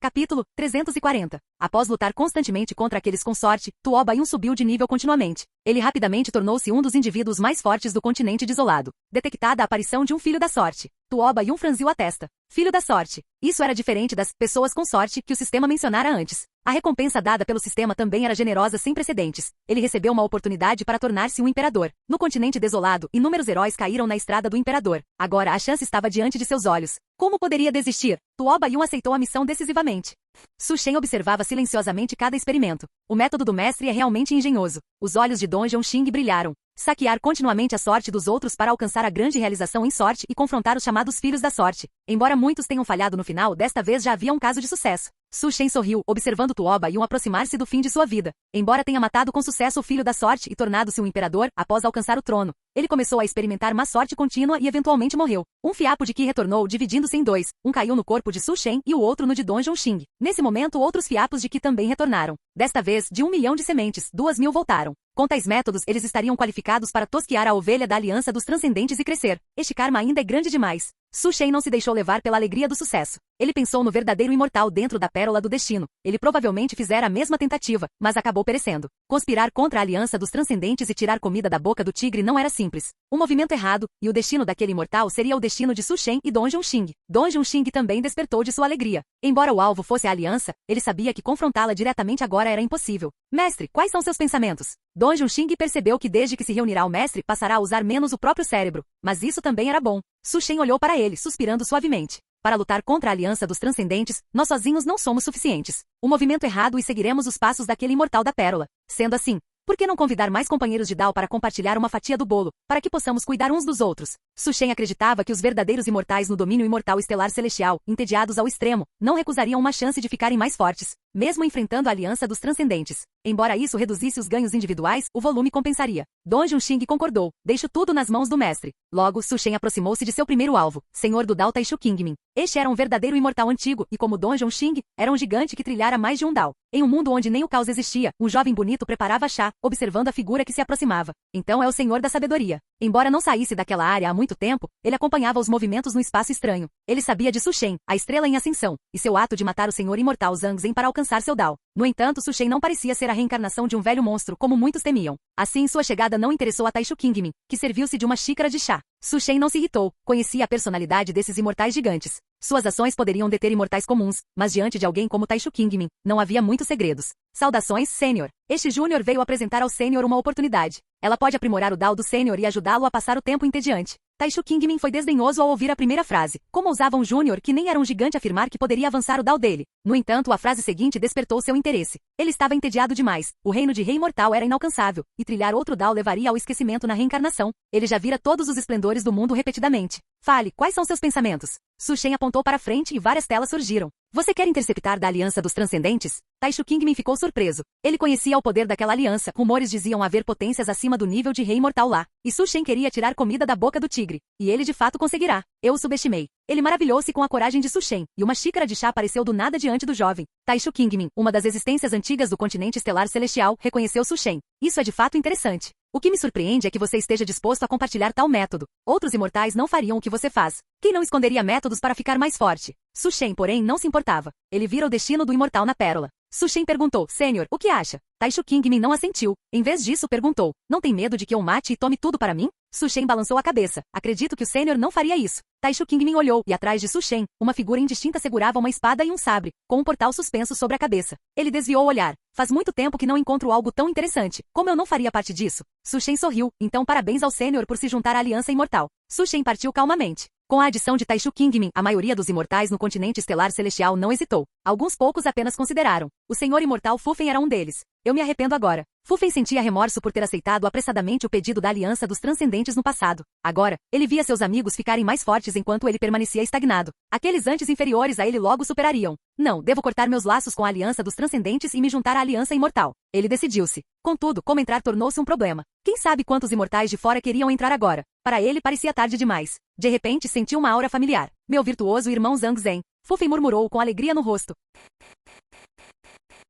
Capítulo 340. Após lutar constantemente contra aqueles com sorte, Tuo Baiyun subiu de nível continuamente. Ele rapidamente tornou-se um dos indivíduos mais fortes do continente desolado. Detectada a aparição de um filho da sorte. Tuo Baiyun franziu a testa. Filho da sorte. Isso era diferente das pessoas com sorte que o sistema mencionara antes. A recompensa dada pelo sistema também era generosa sem precedentes. Ele recebeu uma oportunidade para tornar-se um imperador. No continente desolado, inúmeros heróis caíram na estrada do imperador. Agora a chance estava diante de seus olhos. Como poderia desistir? Tuo Baiyun aceitou a missão decisivamente. Su Shen observava silenciosamente cada experimento. O método do mestre é realmente engenhoso. Os olhos de Dong Junxing brilharam. Saquear continuamente a sorte dos outros para alcançar a grande realização em sorte e confrontar os chamados filhos da sorte. Embora muitos tenham falhado no final, desta vez já havia um caso de sucesso. Su Shen sorriu, observando Tuo Baiyun aproximar-se do fim de sua vida. Embora tenha matado com sucesso o filho da sorte e tornado-se um imperador, após alcançar o trono, ele começou a experimentar má sorte contínua e eventualmente morreu. Um fiapo de Qi retornou, dividindo-se em dois. Um caiu no corpo de Su Shen e o outro no de Dong Junxing. Nesse momento, outros fiapos de Qi também retornaram. Desta vez, de 1 milhão de sementes, 2.000 voltaram. Com tais métodos, eles estariam qualificados para tosquiar a ovelha da aliança dos transcendentes e crescer. Este karma ainda é grande demais. Su Shen não se deixou levar pela alegria do sucesso. Ele pensou no verdadeiro imortal dentro da Pérola do Destino. Ele provavelmente fizera a mesma tentativa, mas acabou perecendo. Conspirar contra a aliança dos transcendentes e tirar comida da boca do tigre não era simples. Um movimento errado, e o destino daquele imortal seria o destino de Su Shen e Don Zhongxing. Don Zhongxing também despertou de sua alegria. Embora o alvo fosse a aliança, ele sabia que confrontá-la diretamente agora era impossível. Mestre, quais são seus pensamentos? Don Zhongxing percebeu que desde que se reunirá o mestre passará a usar menos o próprio cérebro. Mas isso também era bom. Su Shen olhou para ele, suspirando suavemente. Para lutar contra a aliança dos transcendentes, nós sozinhos não somos suficientes. O movimento errado e seguiremos os passos daquele imortal da pérola. Sendo assim, por que não convidar mais companheiros de Dao para compartilhar uma fatia do bolo, para que possamos cuidar uns dos outros? Su Shen acreditava que os verdadeiros imortais no domínio imortal estelar celestial, entediados ao extremo, não recusariam uma chance de ficarem mais fortes, mesmo enfrentando a aliança dos transcendentes. Embora isso reduzisse os ganhos individuais, o volume compensaria. Don Zhongxing concordou. Deixo tudo nas mãos do mestre. Logo, Su Shen aproximou-se de seu primeiro alvo, Senhor do Dao Taishu Kingmin. Este era um verdadeiro imortal antigo, e como Don Zhongxing, era um gigante que trilhara mais de um Dao. Em um mundo onde nem o caos existia, um jovem bonito preparava chá, observando a figura que se aproximava. Então é o Senhor da Sabedoria. Embora não saísse daquela área há muito tempo, ele acompanhava os movimentos no espaço estranho. Ele sabia de Su Shen, a estrela em ascensão, e seu ato de matar o Senhor imortal Zhang Zhen para alcançar seu Dao. No entanto, Su Shen não parecia ser a reencarnação de um velho monstro, como muitos temiam. Assim, sua chegada não interessou a Taishu Kingmin, que serviu-se de uma xícara de chá. Su Shen não se irritou, conhecia a personalidade desses imortais gigantes. Suas ações poderiam deter imortais comuns, mas diante de alguém como Taishu Kingmin, não havia muitos segredos. Saudações, Sênior. Este Júnior veio apresentar ao Sênior uma oportunidade. Ela pode aprimorar o Dao do Sênior e ajudá-lo a passar o tempo entediante. Taishu Kingmin foi desdenhoso ao ouvir a primeira frase. Como ousava um Júnior que nem era um gigante afirmar que poderia avançar o Dao dele? No entanto, a frase seguinte despertou seu interesse. Ele estava entediado demais. O reino de Rei Imortal era inalcançável, e trilhar outro Dao levaria ao esquecimento na reencarnação. Ele já vira todos os esplendores do mundo repetidamente. Fale, quais são seus pensamentos? Su Shen apontou para frente e várias telas surgiram. Você quer interceptar da aliança dos transcendentes? Taishu Kingmin ficou surpreso. Ele conhecia o poder daquela aliança. Rumores diziam haver potências acima do nível de Rei Imortal lá. E Su Shen queria tirar comida da boca do tigre. E ele de fato conseguirá. Eu o subestimei. Ele maravilhou-se com a coragem de Su Shen, e uma xícara de chá apareceu do nada diante do jovem. Taishu Kingmin, uma das existências antigas do continente estelar celestial, reconheceu Su Shen. Isso é de fato interessante. O que me surpreende é que você esteja disposto a compartilhar tal método. Outros imortais não fariam o que você faz. Quem não esconderia métodos para ficar mais forte? Su Shen, porém, não se importava. Ele vira o destino do imortal na pérola. Su Shen perguntou, Sênior, o que acha? Taishu Kingmin não assentiu. Em vez disso, perguntou, não tem medo de que eu mate e tome tudo para mim? Su Shen balançou a cabeça. Acredito que o Sênior não faria isso. Taishu Kingmin olhou, e atrás de Su Shen, uma figura indistinta segurava uma espada e um sabre, com um portal suspenso sobre a cabeça. Ele desviou o olhar. Faz muito tempo que não encontro algo tão interessante. Como eu não faria parte disso? Su Shen sorriu. Então parabéns ao Sênior por se juntar à Aliança Imortal. Su Shen partiu calmamente. Com a adição de Taishu Kingmin, a maioria dos imortais no continente estelar celestial não hesitou. Alguns poucos apenas consideraram. O Senhor Imortal Fufen era um deles. Eu me arrependo agora. Fufen sentia remorso por ter aceitado apressadamente o pedido da aliança dos transcendentes no passado. Agora, ele via seus amigos ficarem mais fortes enquanto ele permanecia estagnado. Aqueles antes inferiores a ele logo superariam. Não, devo cortar meus laços com a aliança dos transcendentes e me juntar à aliança imortal. Ele decidiu-se. Contudo, como entrar tornou-se um problema. Quem sabe quantos imortais de fora queriam entrar agora? Para ele parecia tarde demais. De repente sentiu uma aura familiar. Meu virtuoso irmão Zhang Zhen. Fufen murmurou com alegria no rosto.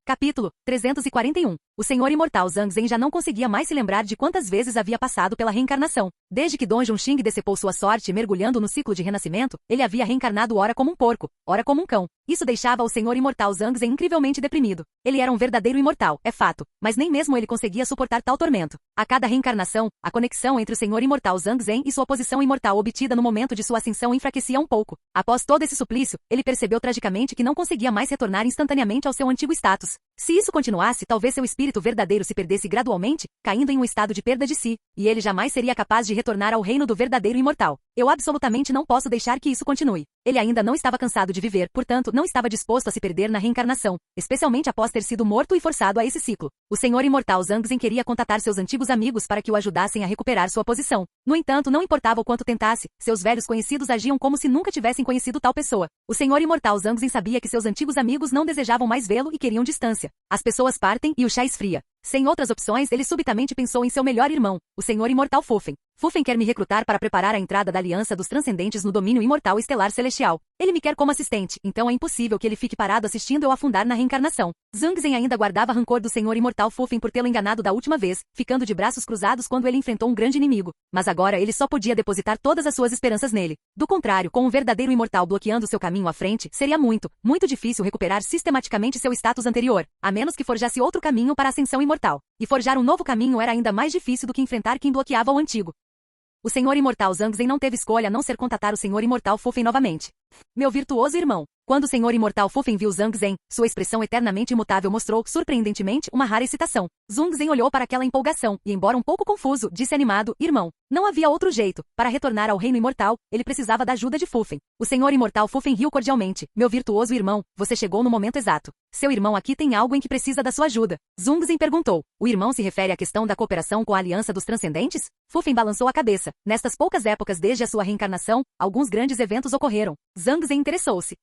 Capítulo 341. O Senhor Imortal Zhang Zhen já não conseguia mais se lembrar de quantas vezes havia passado pela reencarnação. Desde que Don Zhongxing decepou sua sorte mergulhando no ciclo de renascimento, ele havia reencarnado ora como um porco, ora como um cão. Isso deixava o Senhor Imortal Zhang Zhen incrivelmente deprimido. Ele era um verdadeiro imortal, é fato, mas nem mesmo ele conseguia suportar tal tormento. A cada reencarnação, a conexão entre o Senhor Imortal Zhang Zhen e sua posição imortal obtida no momento de sua ascensão enfraquecia um pouco. Após todo esse suplício, ele percebeu tragicamente que não conseguia mais retornar instantaneamente ao seu antigo status. Se isso continuasse, talvez seu espírito verdadeiro se perdesse gradualmente, caindo em um estado de perda de si, e ele jamais seria capaz de retornar ao reino do verdadeiro imortal. Eu absolutamente não posso deixar que isso continue. Ele ainda não estava cansado de viver, portanto, não estava disposto a se perder na reencarnação, especialmente após ter sido morto e forçado a esse ciclo. O Senhor Imortal Zhang Zhen queria contatar seus antigos amigos para que o ajudassem a recuperar sua posição. No entanto, não importava o quanto tentasse, seus velhos conhecidos agiam como se nunca tivessem conhecido tal pessoa. O Senhor Imortal Zhang Zhen sabia que seus antigos amigos não desejavam mais vê-lo e queriam distância. As pessoas partem e o chá esfria. Sem outras opções, ele subitamente pensou em seu melhor irmão, o Senhor Imortal Fufen. Fufen quer me recrutar para preparar a entrada da Aliança dos Transcendentes no domínio imortal estelar celestial. Ele me quer como assistente, então é impossível que ele fique parado assistindo eu afundar na reencarnação. Zhang Zhen ainda guardava rancor do Senhor Imortal Fufeng por tê-lo enganado da última vez, ficando de braços cruzados quando ele enfrentou um grande inimigo. Mas agora ele só podia depositar todas as suas esperanças nele. Do contrário, com um verdadeiro imortal bloqueando seu caminho à frente, seria muito, muito difícil recuperar sistematicamente seu status anterior, a menos que forjasse outro caminho para a ascensão imortal. E forjar um novo caminho era ainda mais difícil do que enfrentar quem bloqueava o antigo. O Senhor Imortal Zhang Zhen não teve escolha a não ser contatar o Senhor Imortal Fufeng novamente. Meu virtuoso irmão. Quando o Senhor Imortal Fufeng viu Zhang Zhen, sua expressão eternamente imutável mostrou, surpreendentemente, uma rara excitação. Zhang Zhen olhou para aquela empolgação, e embora um pouco confuso, disse animado, irmão. Não havia outro jeito. Para retornar ao reino imortal, ele precisava da ajuda de Fufeng. O Senhor Imortal Fufeng riu cordialmente. Meu virtuoso irmão, você chegou no momento exato. Seu irmão aqui tem algo em que precisa da sua ajuda. Zhang Zhen perguntou. O irmão se refere à questão da cooperação com a Aliança dos Transcendentes? Fufeng balançou a cabeça. Nestas poucas épocas desde a sua reencarnação, alguns grandes eventos ocorreram. Zhang Zhen interessou-se.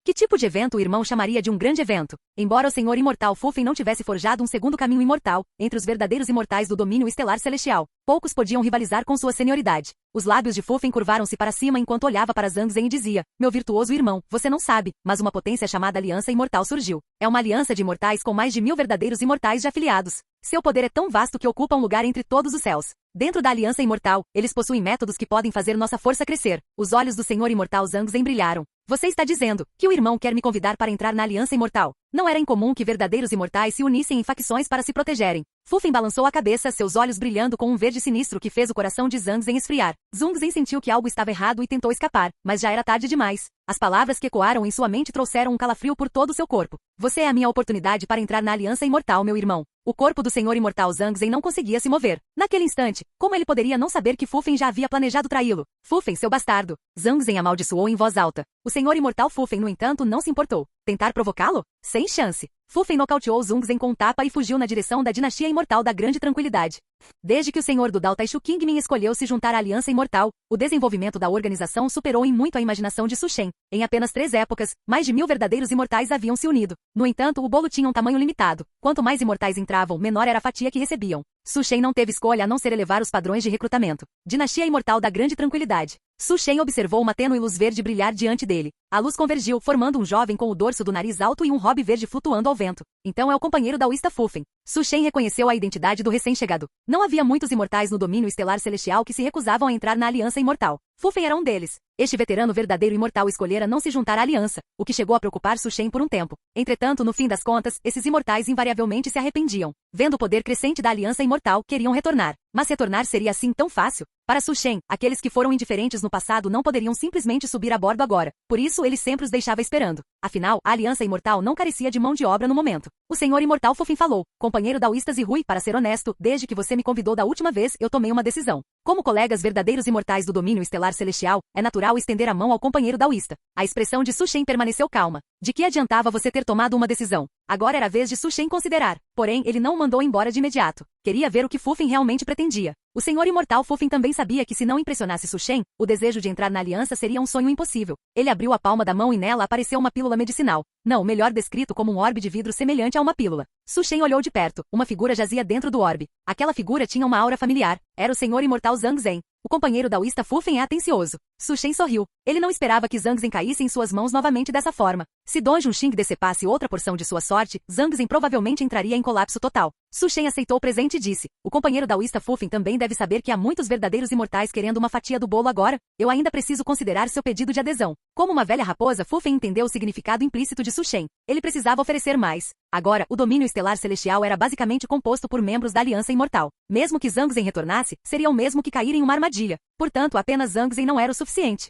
Que tipo de evento o irmão chamaria de um grande evento? Embora o Senhor Imortal Fufeng não tivesse forjado um segundo caminho imortal, entre os verdadeiros imortais do domínio estelar celestial, poucos podiam rivalizar com sua senioridade. Os lábios de Fufeng curvaram-se para cima enquanto olhava para Zhang Zhen e dizia, meu virtuoso irmão, você não sabe, mas uma potência chamada Aliança Imortal surgiu. É uma aliança de imortais com mais de 1000 verdadeiros imortais já afiliados. Seu poder é tão vasto que ocupa um lugar entre todos os céus. Dentro da Aliança Imortal, eles possuem métodos que podem fazer nossa força crescer. Os olhos do Senhor Imortal Zhang Zhen brilharam. Você está dizendo que o irmão quer me convidar para entrar na Aliança Imortal. Não era incomum que verdadeiros imortais se unissem em facções para se protegerem. Fufeng balançou a cabeça, seus olhos brilhando com um verde sinistro que fez o coração de Zhang Zhen esfriar. Zhang Zhen sentiu que algo estava errado e tentou escapar, mas já era tarde demais. As palavras que ecoaram em sua mente trouxeram um calafrio por todo o seu corpo. Você é a minha oportunidade para entrar na Aliança Imortal, meu irmão. O corpo do Senhor Imortal Zhang Zhen não conseguia se mover. Naquele instante, como ele poderia não saber que Fufeng já havia planejado traí-lo? Fufeng, seu bastardo. Zhang Zhen amaldiçoou em voz alta. O Senhor Imortal Fufeng, no entanto, não se importou. Tentar provocá-lo? Sem chance. Fufeng nocauteou Zhang Zhen com um tapa e fugiu na direção da dinastia imortal da Grande Tranquilidade. Desde que o Senhor do Dao Taishu Kingmin escolheu se juntar à Aliança Imortal, o desenvolvimento da organização superou em muito a imaginação de Su Shen. Em apenas 3 épocas, mais de 1000 verdadeiros imortais haviam se unido. No entanto, o bolo tinha um tamanho limitado. Quanto mais imortais entravam, menor era a fatia que recebiam. Su Shen não teve escolha a não ser elevar os padrões de recrutamento. Dinastia Imortal da Grande Tranquilidade. Su Shen observou uma tênue luz verde brilhar diante dele. A luz convergiu, formando um jovem com o dorso do nariz alto e um robe verde flutuando ao vento. Então é o companheiro daoísta Fufeng. Su Shen reconheceu a identidade do recém-chegado. Não havia muitos imortais no domínio estelar celestial que se recusavam a entrar na Aliança Imortal. Fufeng era um deles. Este veterano verdadeiro imortal escolhera não se juntar à aliança, o que chegou a preocupar Su Shen por um tempo. Entretanto, no fim das contas, esses imortais invariavelmente se arrependiam. Vendo o poder crescente da Aliança Imortal, queriam retornar. Mas retornar seria assim tão fácil? Para Su Shen, aqueles que foram indiferentes no passado não poderiam simplesmente subir a bordo agora. Por isso, ele sempre os deixava esperando. Afinal, a Aliança Imortal não carecia de mão de obra no momento. O Senhor Imortal Fufeng falou, companheiro daoísta Zirui, para ser honesto, desde que você me convidou da última vez, eu tomei uma decisão. Como colegas verdadeiros imortais do domínio estelar celestial, é natural estender a mão ao companheiro daoísta. A expressão de Su Shen permaneceu calma. De que adiantava você ter tomado uma decisão? Agora era a vez de Su Shen considerar. Porém, ele não o mandou embora de imediato. Queria ver o que Fufeng realmente pretendia. O Senhor Imortal Fufeng também sabia que se não impressionasse Su Shen, o desejo de entrar na aliança seria um sonho impossível. Ele abriu a palma da mão e nela apareceu uma pílula medicinal. Não, melhor descrito como um orbe de vidro semelhante a uma pílula. Su Shen olhou de perto. Uma figura jazia dentro do orbe. Aquela figura tinha uma aura familiar. Era o Senhor Imortal Zhang Zhen. O companheiro daoísta Fufeng é atencioso. Su Shen sorriu. Ele não esperava que Zhang Zhen caísse em suas mãos novamente dessa forma. Se Don Junxing decepasse outra porção de sua sorte, Zhang Zhen provavelmente entraria em colapso total. Su Shen aceitou o presente e disse, o companheiro daoísta Fufeng também deve saber que há muitos verdadeiros imortais querendo uma fatia do bolo agora. Eu ainda preciso considerar seu pedido de adesão. Como uma velha raposa, Fufeng entendeu o significado implícito de Su Shen. Ele precisava oferecer mais. Agora, o domínio estelar celestial era basicamente composto por membros da Aliança Imortal. Mesmo que Zhang Zhen retornasse, seria o mesmo que cair em uma armadilha. Portanto, apenas Zhang Zhen não era o suficiente.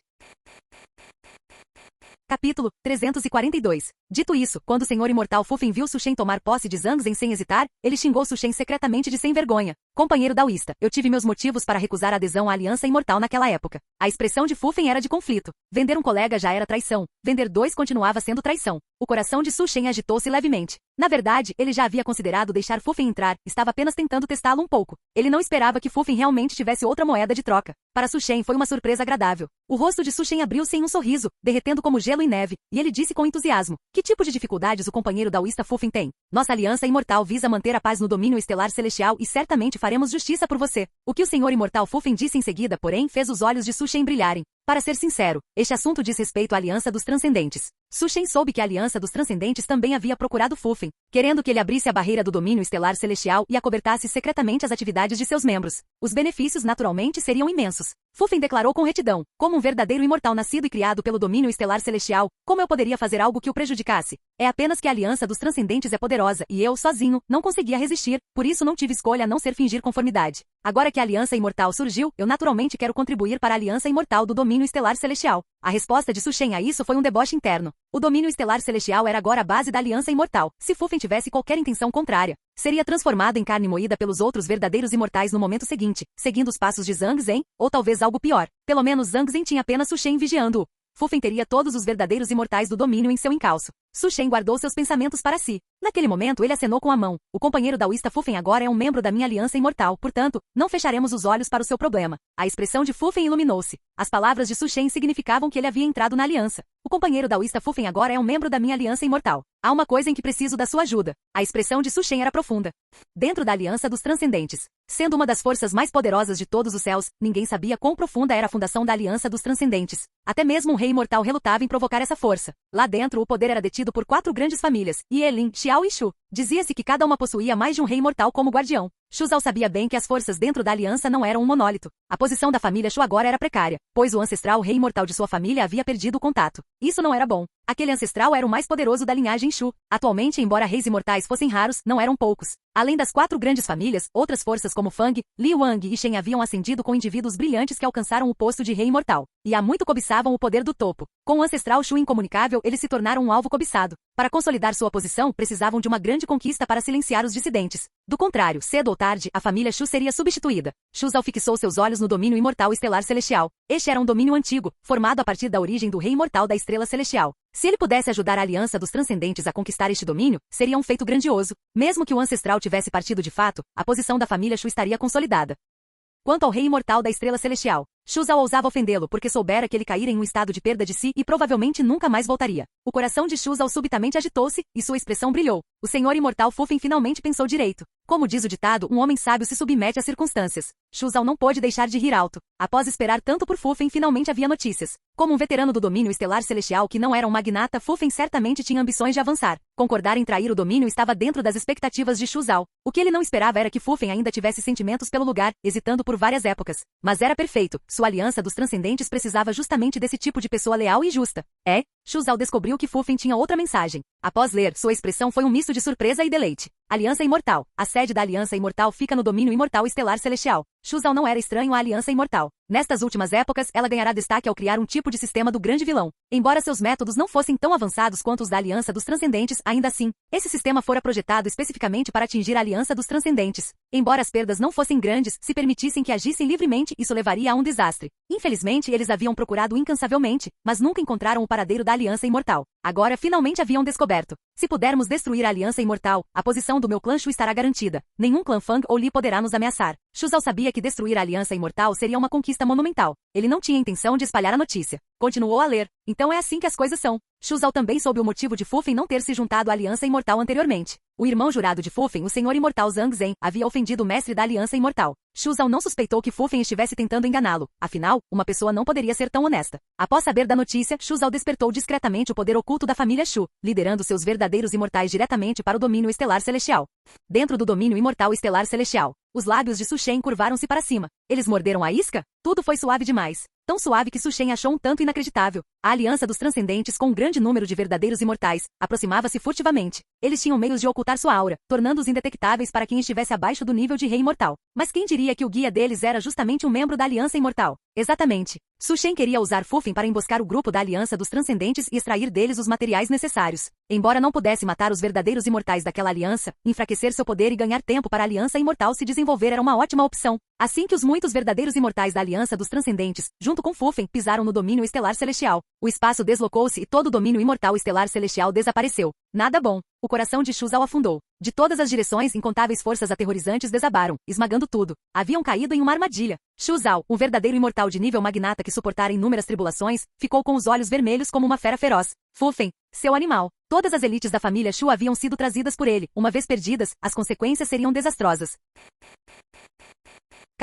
Capítulo 342. Dito isso, quando o Senhor Imortal Fufeng viu Su Shen tomar posse de Zhang Zhen sem hesitar, ele xingou Su Shen secretamente de sem vergonha. Companheiro daoísta, eu tive meus motivos para recusar a adesão à Aliança Imortal naquela época. A expressão de Fufeng era de conflito. Vender um colega já era traição. Vender 2 continuava sendo traição. O coração de Su Shen agitou-se levemente. Na verdade, ele já havia considerado deixar Fufeng entrar, estava apenas tentando testá-lo um pouco. Ele não esperava que Fufeng realmente tivesse outra moeda de troca. Para Su Shen foi uma surpresa agradável. O rosto de Su Shen abriu-se em um sorriso, derretendo como gelo e neve, e ele disse com entusiasmo, que tipo de dificuldades o companheiro daoísta Fufeng tem? Nossa aliança imortal visa manter a paz no domínio estelar celestial e certamente faremos justiça por você. O que o Senhor Imortal Fufeng disse em seguida, porém, fez os olhos de Su Shen brilharem. Para ser sincero, este assunto diz respeito à Aliança dos Transcendentes. Su Shen soube que a Aliança dos Transcendentes também havia procurado Fu Feng, querendo que ele abrisse a barreira do domínio estelar celestial e acobertasse secretamente as atividades de seus membros. Os benefícios naturalmente seriam imensos. Fu Feng declarou com retidão: como um verdadeiro imortal nascido e criado pelo domínio estelar celestial, como eu poderia fazer algo que o prejudicasse? É apenas que a Aliança dos Transcendentes é poderosa e eu, sozinho, não conseguia resistir, por isso não tive escolha a não ser fingir conformidade. Agora que a Aliança Imortal surgiu, eu naturalmente quero contribuir para a Aliança Imortal do domínio estelar celestial. A resposta de Su Shen a isso foi um deboche interno. O domínio estelar celestial era agora a base da Aliança Imortal. Se Fu Feng tivesse qualquer intenção contrária, seria transformado em carne moída pelos outros verdadeiros imortais no momento seguinte, seguindo os passos de Zhang Zhen, ou talvez algo pior. Pelo menos Zhang Zhen tinha apenas Su Shen vigiando-o. Fu Feng teria todos os verdadeiros imortais do domínio em seu encalço. Su Shen guardou seus pensamentos para si. Naquele momento ele acenou com a mão. O companheiro daoísta Fu Feng agora é um membro da minha aliança imortal, portanto, não fecharemos os olhos para o seu problema. A expressão de Fu Feng iluminou-se. As palavras de Su Shen significavam que ele havia entrado na aliança. O companheiro daoísta Fu Feng agora é um membro da minha aliança imortal. Há uma coisa em que preciso da sua ajuda. A expressão de Su Shen era profunda. Dentro da aliança dos transcendentes, sendo uma das forças mais poderosas de todos os céus, ninguém sabia quão profunda era a fundação da aliança dos transcendentes. Até mesmo um rei imortal relutava em provocar essa força. Lá dentro o poder era detido por 4 grandes famílias, Yelin, Xiao e Shu. Dizia-se que cada uma possuía mais de um rei imortal como guardião. Shu Zhao sabia bem que as forças dentro da aliança não eram um monólito. A posição da família Shu agora era precária, pois o ancestral rei imortal de sua família havia perdido o contato. Isso não era bom. Aquele ancestral era o mais poderoso da linhagem Shu. Atualmente, embora reis imortais fossem raros, não eram poucos. Além das 4 grandes famílias, outras forças como Fang, Li Wang e Shen haviam ascendido com indivíduos brilhantes que alcançaram o posto de rei imortal. E há muito cobiçavam o poder do topo. Com o ancestral Shu incomunicável, eles se tornaram um alvo cobiçado. Para consolidar sua posição, precisavam de uma grande conquista para silenciar os dissidentes. Do contrário, cedo ou tarde, a família Shu seria substituída. Shu Zhao fixou seus olhos no domínio imortal estelar celestial. Este era um domínio antigo, formado a partir da origem do rei imortal da estrela celestial. Se ele pudesse ajudar a aliança dos transcendentes a conquistar este domínio, seria um feito grandioso. Mesmo que o ancestral tivesse partido de fato, a posição da família Shu estaria consolidada. Quanto ao rei imortal da estrela celestial, Shu Zhao ousava ofendê-lo porque soubera que ele caíra em um estado de perda de si e provavelmente nunca mais voltaria. O coração de Shu Zhao subitamente agitou-se e sua expressão brilhou. O senhor imortal Fu Feng finalmente pensou direito. Como diz o ditado, um homem sábio se submete às circunstâncias. Shu Zhao não pôde deixar de rir alto. Após esperar tanto por Fu Feng, finalmente havia notícias. Como um veterano do domínio estelar celestial que não era um magnata, Fu Feng certamente tinha ambições de avançar. Concordar em trair o domínio estava dentro das expectativas de Shu Zhao. O que ele não esperava era que Fu Feng ainda tivesse sentimentos pelo lugar, hesitando por várias épocas. Mas era perfeito. Sua aliança dos transcendentes precisava justamente desse tipo de pessoa leal e justa. Shu Zhao descobriu que Fu Feng tinha outra mensagem. Após ler, sua expressão foi um misto de surpresa e deleite. Aliança Imortal. A sede da Aliança Imortal fica no domínio imortal estelar celestial. Shu Zhao não era estranho à Aliança Imortal. Nestas últimas épocas, ela ganhará destaque ao criar um tipo de sistema do grande vilão. Embora seus métodos não fossem tão avançados quanto os da Aliança dos Transcendentes, ainda assim, esse sistema fora projetado especificamente para atingir a Aliança dos Transcendentes. Embora as perdas não fossem grandes, se permitissem que agissem livremente, isso levaria a um desastre. Infelizmente, eles haviam procurado incansavelmente, mas nunca encontraram o paradeiro da Aliança Imortal. Agora, finalmente haviam descoberto. Se pudermos destruir a Aliança Imortal, a posição do meu clã Shu estará garantida. Nenhum clã Fang ou Li poderá nos ameaçar. Shu Zhao sabia que destruir a Aliança Imortal seria uma conquista monumental. Ele não tinha intenção de espalhar a notícia. Continuou a ler. Então é assim que as coisas são. Shu Zhao também soube o motivo de Fu Feng não ter se juntado à Aliança Imortal anteriormente. O irmão jurado de Fu Feng, o Senhor Imortal Zhang Zhen, havia ofendido o mestre da Aliança Imortal. Shu Zhao não suspeitou que Fu Feng estivesse tentando enganá-lo. Afinal, uma pessoa não poderia ser tão honesta. Após saber da notícia, Shu Zhao despertou discretamente o poder oculto da família Shu, liderando seus verdadeiros imortais diretamente para o domínio estelar celestial. Dentro do domínio imortal estelar celestial, os lábios de Su Shen curvaram-se para cima. Eles morderam a isca? Tudo foi suave demais. Tão suave que Su Shen achou um tanto inacreditável. A aliança dos transcendentes, com um grande número de verdadeiros imortais, aproximava-se furtivamente. Eles tinham meios de ocultar sua aura, tornando-os indetectáveis para quem estivesse abaixo do nível de rei imortal. Mas quem diria que o guia deles era justamente um membro da aliança imortal? Exatamente. Su Shen queria usar Fu Feng para emboscar o grupo da aliança dos transcendentes e extrair deles os materiais necessários. Embora não pudesse matar os verdadeiros imortais daquela aliança, enfraquecer seu poder e ganhar tempo para a aliança imortal se desenvolver era uma ótima opção. Assim que os muitos verdadeiros imortais da aliança dos transcendentes, junto com Fu Feng, pisaram no domínio estelar celestial. O espaço deslocou-se e todo o domínio imortal estelar celestial desapareceu. Nada bom. O coração de Shu Zhao afundou. De todas as direções, incontáveis forças aterrorizantes desabaram, esmagando tudo. Haviam caído em uma armadilha. Shu Zhao, um verdadeiro imortal de nível magnata que suportara inúmeras tribulações, ficou com os olhos vermelhos como uma fera feroz. Fu Feng, seu animal. Todas as elites da família Shu haviam sido trazidas por ele. Uma vez perdidas, as consequências seriam desastrosas.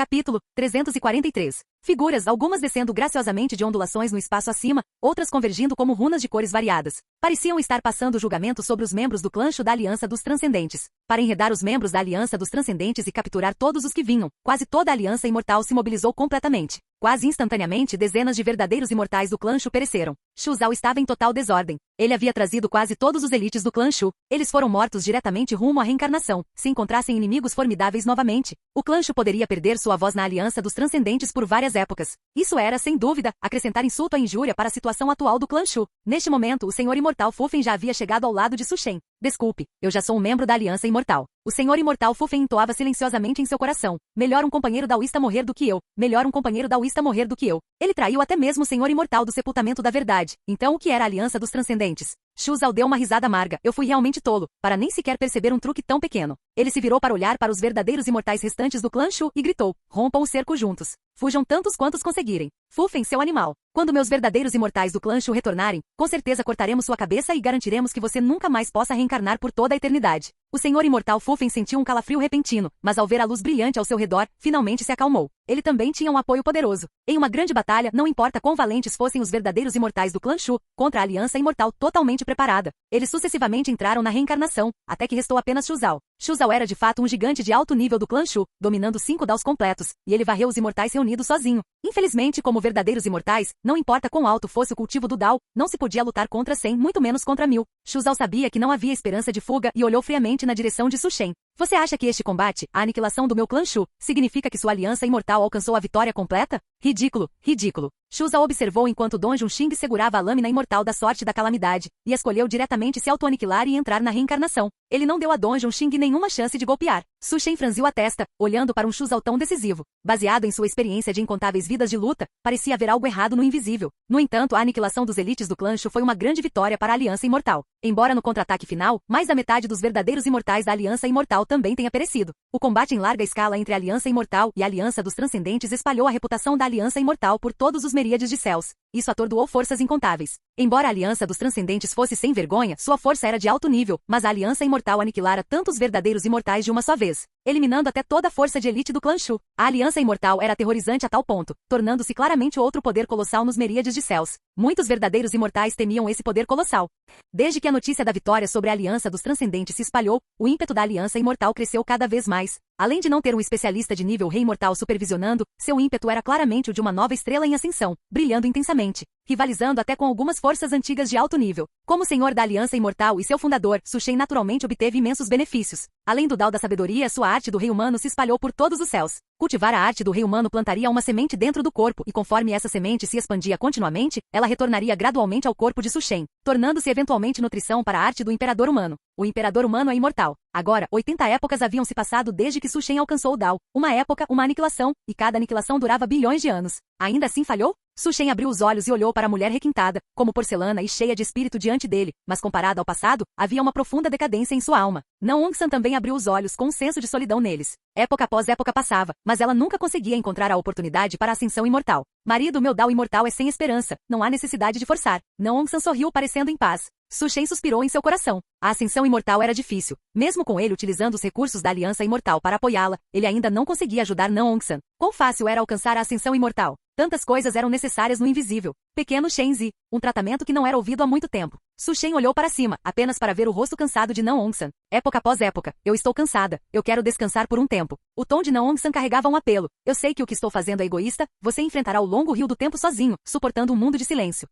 Capítulo 343. Figuras, algumas descendo graciosamente de ondulações no espaço acima, outras convergindo como runas de cores variadas. Pareciam estar passando julgamento sobre os membros do clã Shu da Aliança dos Transcendentes. Para enredar os membros da Aliança dos Transcendentes e capturar todos os que vinham, quase toda a Aliança Imortal se mobilizou completamente. Quase instantaneamente, dezenas de verdadeiros imortais do clã Shu pereceram. Shu Zhao estava em total desordem. Ele havia trazido quase todos os elites do clã Shu. Eles foram mortos diretamente rumo à reencarnação. Se encontrassem inimigos formidáveis novamente, o clã Shu poderia perder sua voz na Aliança dos Transcendentes por várias épocas. Isso era, sem dúvida, acrescentar insulto à injúria para a situação atual do clã Shu. Neste momento, o Senhor Imortal Fu Feng já havia chegado ao lado de Su Shen. Desculpe, eu já sou um membro da Aliança Imortal. O Senhor Imortal Fu Feng entoava silenciosamente em seu coração. Melhor um companheiro daoísta morrer do que eu. Melhor um companheiro daoísta morrer do que eu. Ele traiu até mesmo o Senhor Imortal do sepultamento da verdade. Então o que era a Aliança dos Transcendentes? Shu Zhao deu uma risada amarga. Eu fui realmente tolo, para nem sequer perceber um truque tão pequeno. Ele se virou para olhar para os verdadeiros imortais restantes do clã Shu e gritou: rompam o cerco juntos. Fujam tantos quantos conseguirem. Fu Feng, seu animal. Quando meus verdadeiros imortais do clã Shu retornarem, com certeza cortaremos sua cabeça e garantiremos que você nunca mais possa reencarnar por toda a eternidade. O Senhor Imortal Fu Feng sentiu um calafrio repentino, mas ao ver a luz brilhante ao seu redor, finalmente se acalmou. Ele também tinha um apoio poderoso. Em uma grande batalha, não importa quão valentes fossem os verdadeiros imortais do clã Shu, contra a Aliança Imortal totalmente preparada. Eles sucessivamente entraram na reencarnação, até que restou apenas Shu Zhao. Shu Zhao era de fato um gigante de alto nível do clã Shu, dominando 5 daos completos, e ele varreu os imortais reunidos sozinho. Infelizmente, como verdadeiros imortais, não importa quão alto fosse o cultivo do Dao, não se podia lutar contra 100, muito menos contra 1000. Shu Zhao sabia que não havia esperança de fuga e olhou friamente na direção de Su Shen. Você acha que este combate, a aniquilação do meu clã Shu, significa que sua aliança imortal alcançou a vitória completa? Ridículo, ridículo. Shu Zhao observou enquanto Dong Junxing segurava a lâmina imortal da sorte da calamidade, e escolheu diretamente se auto-aniquilar e entrar na reencarnação. Ele não deu a Dong Junxing nenhuma chance de golpear. Su Shen franziu a testa, olhando para um Shu Zhao tão decisivo. Baseado em sua experiência de incontáveis vidas de luta, parecia haver algo errado no invisível. No entanto, a aniquilação dos elites do clã Shu foi uma grande vitória para a Aliança Imortal. Embora no contra-ataque final, mais da metade dos verdadeiros imortais da Aliança Imortal também tenha perecido. O combate em larga escala entre a Aliança Imortal e a Aliança dos Transcendentes espalhou a reputação da Aliança Imortal por todos os miríades de céus. Isso atordoou forças incontáveis. Embora a Aliança dos Transcendentes fosse sem vergonha, sua força era de alto nível, mas a Aliança Imortal aniquilara tantos verdadeiros imortais de uma só vez, eliminando até toda a força de elite do clã Shu. A Aliança Imortal era aterrorizante a tal ponto, tornando-se claramente outro poder colossal nos miríades de céus. Muitos verdadeiros imortais temiam esse poder colossal. Desde que a notícia da vitória sobre a Aliança dos Transcendentes se espalhou, o ímpeto da Aliança Imortal cresceu cada vez mais. Além de não ter um especialista de nível rei imortal supervisionando, seu ímpeto era claramente o de uma nova estrela em ascensão, brilhando intensamente, rivalizando até com algumas forças antigas de alto nível. Como senhor da Aliança Imortal e seu fundador, Su Shen naturalmente obteve imensos benefícios. Além do Dao da sabedoria, sua arte do rei humano se espalhou por todos os céus. Cultivar a arte do rei humano plantaria uma semente dentro do corpo e conforme essa semente se expandia continuamente, ela retornaria gradualmente ao corpo de Su Shen, tornando-se eventualmente nutrição para a arte do imperador humano. O imperador humano é imortal. Agora, 80 épocas haviam se passado desde que Su Shen alcançou o Dao. Uma época, uma aniquilação, e cada aniquilação durava bilhões de anos. Ainda assim falhou? Su Shen abriu os olhos e olhou para a mulher requintada, como porcelana e cheia de espírito diante dele, mas comparado ao passado, havia uma profunda decadência em sua alma. Não Ong San também abriu os olhos com um senso de solidão neles. Época após época passava, mas ela nunca conseguia encontrar a oportunidade para a ascensão imortal. Marido, meu Dao imortal é sem esperança, não há necessidade de forçar. Não Ong San sorriu parecendo em paz. Su Shen suspirou em seu coração. A ascensão imortal era difícil. Mesmo com ele utilizando os recursos da Aliança Imortal para apoiá-la, ele ainda não conseguia ajudar Não Ong San. Quão fácil era alcançar a ascensão imortal? Tantas coisas eram necessárias no invisível. Pequeno Shen Zi, um tratamento que não era ouvido há muito tempo. Su Shen olhou para cima, apenas para ver o rosto cansado de Não Ong San. Época após época, eu estou cansada, eu quero descansar por um tempo. O tom de Não Ong San carregava um apelo. Eu sei que o que estou fazendo é egoísta, você enfrentará o longo rio do tempo sozinho, suportando um mundo de silêncio.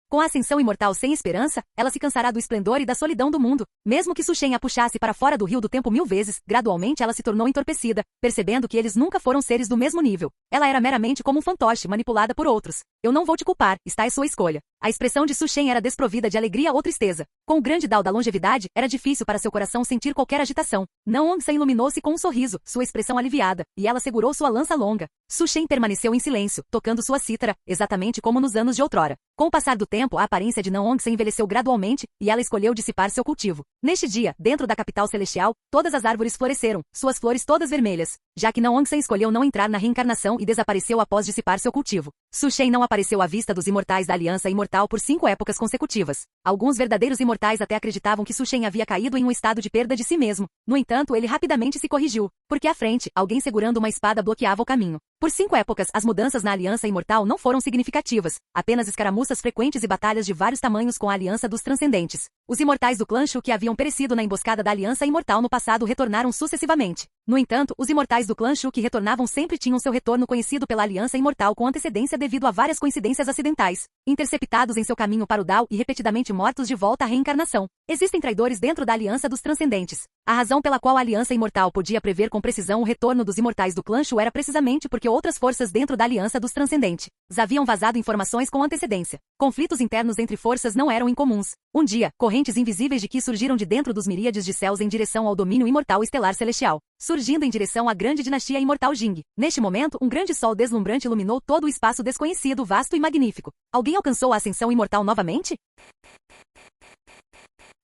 Com a ascensão imortal sem esperança, ela se cansará do esplendor e da solidão do mundo. Mesmo que Su Shen a puxasse para fora do rio do tempo 1000 vezes, gradualmente ela se tornou entorpecida, percebendo que eles nunca foram seres do mesmo nível. Ela era meramente como um fantoche manipulada por outros. Eu não vou te culpar, está à sua escolha. A expressão de Su Shen era desprovida de alegria ou tristeza. Com o grande Dao da longevidade, era difícil para seu coração sentir qualquer agitação. Não Ong San iluminou-se com um sorriso, sua expressão aliviada, e ela segurou sua lança longa. Su Shen permaneceu em silêncio, tocando sua cítara, exatamente como nos anos de outrora. Com o passar do tempo, a aparência de Não Ong San envelheceu gradualmente, e ela escolheu dissipar seu cultivo. Neste dia, dentro da capital celestial, todas as árvores floresceram, suas flores todas vermelhas, já que Não Ong San escolheu não entrar na reencarnação e desapareceu após dissipar seu cultivo. Su Shen não apareceu à vista dos imortais da Aliança Imortal imortal por 5 épocas consecutivas. Alguns verdadeiros imortais até acreditavam que Su Shen havia caído em um estado de perda de si mesmo. No entanto, ele rapidamente se corrigiu, porque à frente, alguém segurando uma espada bloqueava o caminho. Por 5 épocas, as mudanças na Aliança Imortal não foram significativas, apenas escaramuças frequentes e batalhas de vários tamanhos com a Aliança dos Transcendentes. Os imortais do clã Shu que haviam perecido na emboscada da Aliança Imortal no passado retornaram sucessivamente. No entanto, os imortais do clã Shu que retornavam sempre tinham seu retorno conhecido pela Aliança Imortal com antecedência devido a várias coincidências acidentais, interceptados em seu caminho para o Dao e repetidamente mortos de volta à reencarnação. Existem traidores dentro da Aliança dos Transcendentes. A razão pela qual a Aliança Imortal podia prever com precisão o retorno dos imortais do clã Shu era precisamente porque outras forças dentro da Aliança dos Transcendentes haviam vazado informações com antecedência. Conflitos internos entre forças não eram incomuns. Um dia, correntes invisíveis de Qi surgiram de dentro dos miríades de céus em direção ao domínio imortal estelar celestial, surgindo em direção à grande dinastia imortal Jing. Neste momento, um grande sol deslumbrante iluminou todo o espaço desconhecido, vasto e magnífico. Alguém alcançou a ascensão imortal novamente?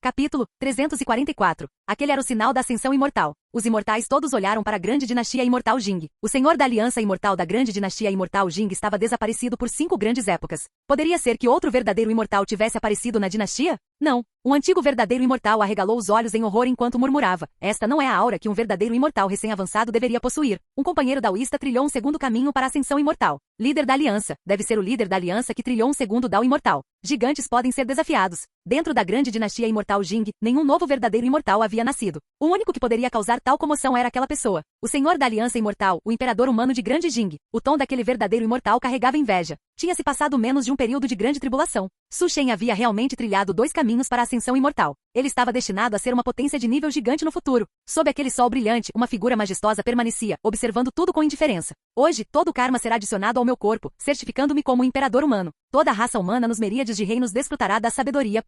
Capítulo 344. Aquele era o sinal da ascensão imortal. Os imortais todos olharam para a grande dinastia imortal Jing. O senhor da aliança imortal da grande dinastia imortal Jing estava desaparecido por 5 grandes épocas. Poderia ser que outro verdadeiro imortal tivesse aparecido na dinastia? Não. Um antigo verdadeiro imortal arregalou os olhos em horror enquanto murmurava. Esta não é a aura que um verdadeiro imortal recém-avançado deveria possuir. Um companheiro daoísta trilhou um segundo caminho para a ascensão imortal. Líder da aliança. Deve ser o líder da aliança que trilhou um segundo Dao imortal. Gigantes podem ser desafiados. Dentro da grande dinastia imortal Jing, nenhum novo verdadeiro imortal havia nascido. O único que poderia causar tal comoção era aquela pessoa. O senhor da aliança imortal, o imperador humano de grande Jing. O tom daquele verdadeiro imortal carregava inveja. Tinha-se passado menos de um período de grande tribulação. Su Shen havia realmente trilhado 2 caminhos para a ascensão imortal. Ele estava destinado a ser uma potência de nível gigante no futuro. Sob aquele sol brilhante, uma figura majestosa permanecia, observando tudo com indiferença. Hoje, todo o karma será adicionado ao meu corpo, certificando-me como um imperador humano. Toda a raça humana nos meríades de reinos desfrutará da sabedoria.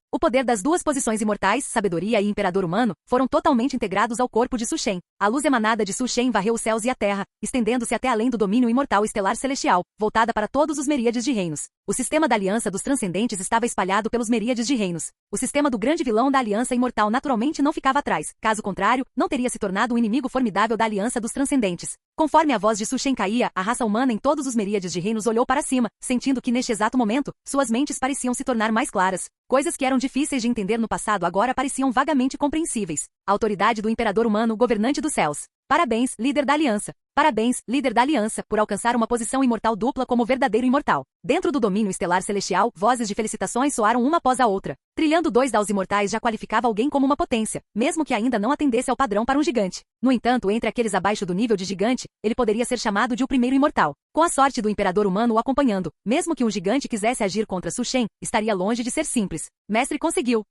O poder das 2 posições imortais, sabedoria e imperador humano, foram totalmente integrados ao corpo de Su Shen. A luz emanada de Su Shen varreu os céus e a terra, estendendo-se até além do domínio imortal estelar celestial, voltada para todos os meríades de reinos. O sistema da aliança dos transcendentes estava espalhado pelos meríades de reinos. O sistema do grande vilão da aliança imortal naturalmente não ficava atrás. Caso contrário, não teria se tornado um inimigo formidável da aliança dos transcendentes. Conforme a voz de Su Shen caía, a raça humana em todos os meríades de reinos olhou para cima, sentindo que neste exato momento, suas mentes pareciam se tornar mais claras. Coisas que eram difíceis de entender no passado agora pareciam vagamente compreensíveis. A autoridade do imperador humano, governante dos céus. Parabéns, líder da aliança. Parabéns, líder da aliança, por alcançar uma posição imortal dupla como verdadeiro imortal. Dentro do domínio estelar celestial, vozes de felicitações soaram uma após a outra. Trilhando 2 daos imortais já qualificava alguém como uma potência, mesmo que ainda não atendesse ao padrão para um gigante. No entanto, entre aqueles abaixo do nível de gigante, ele poderia ser chamado de o primeiro imortal. Com a sorte do imperador humano o acompanhando, mesmo que um gigante quisesse agir contra Su Shen, estaria longe de ser simples. Mestre conseguiu.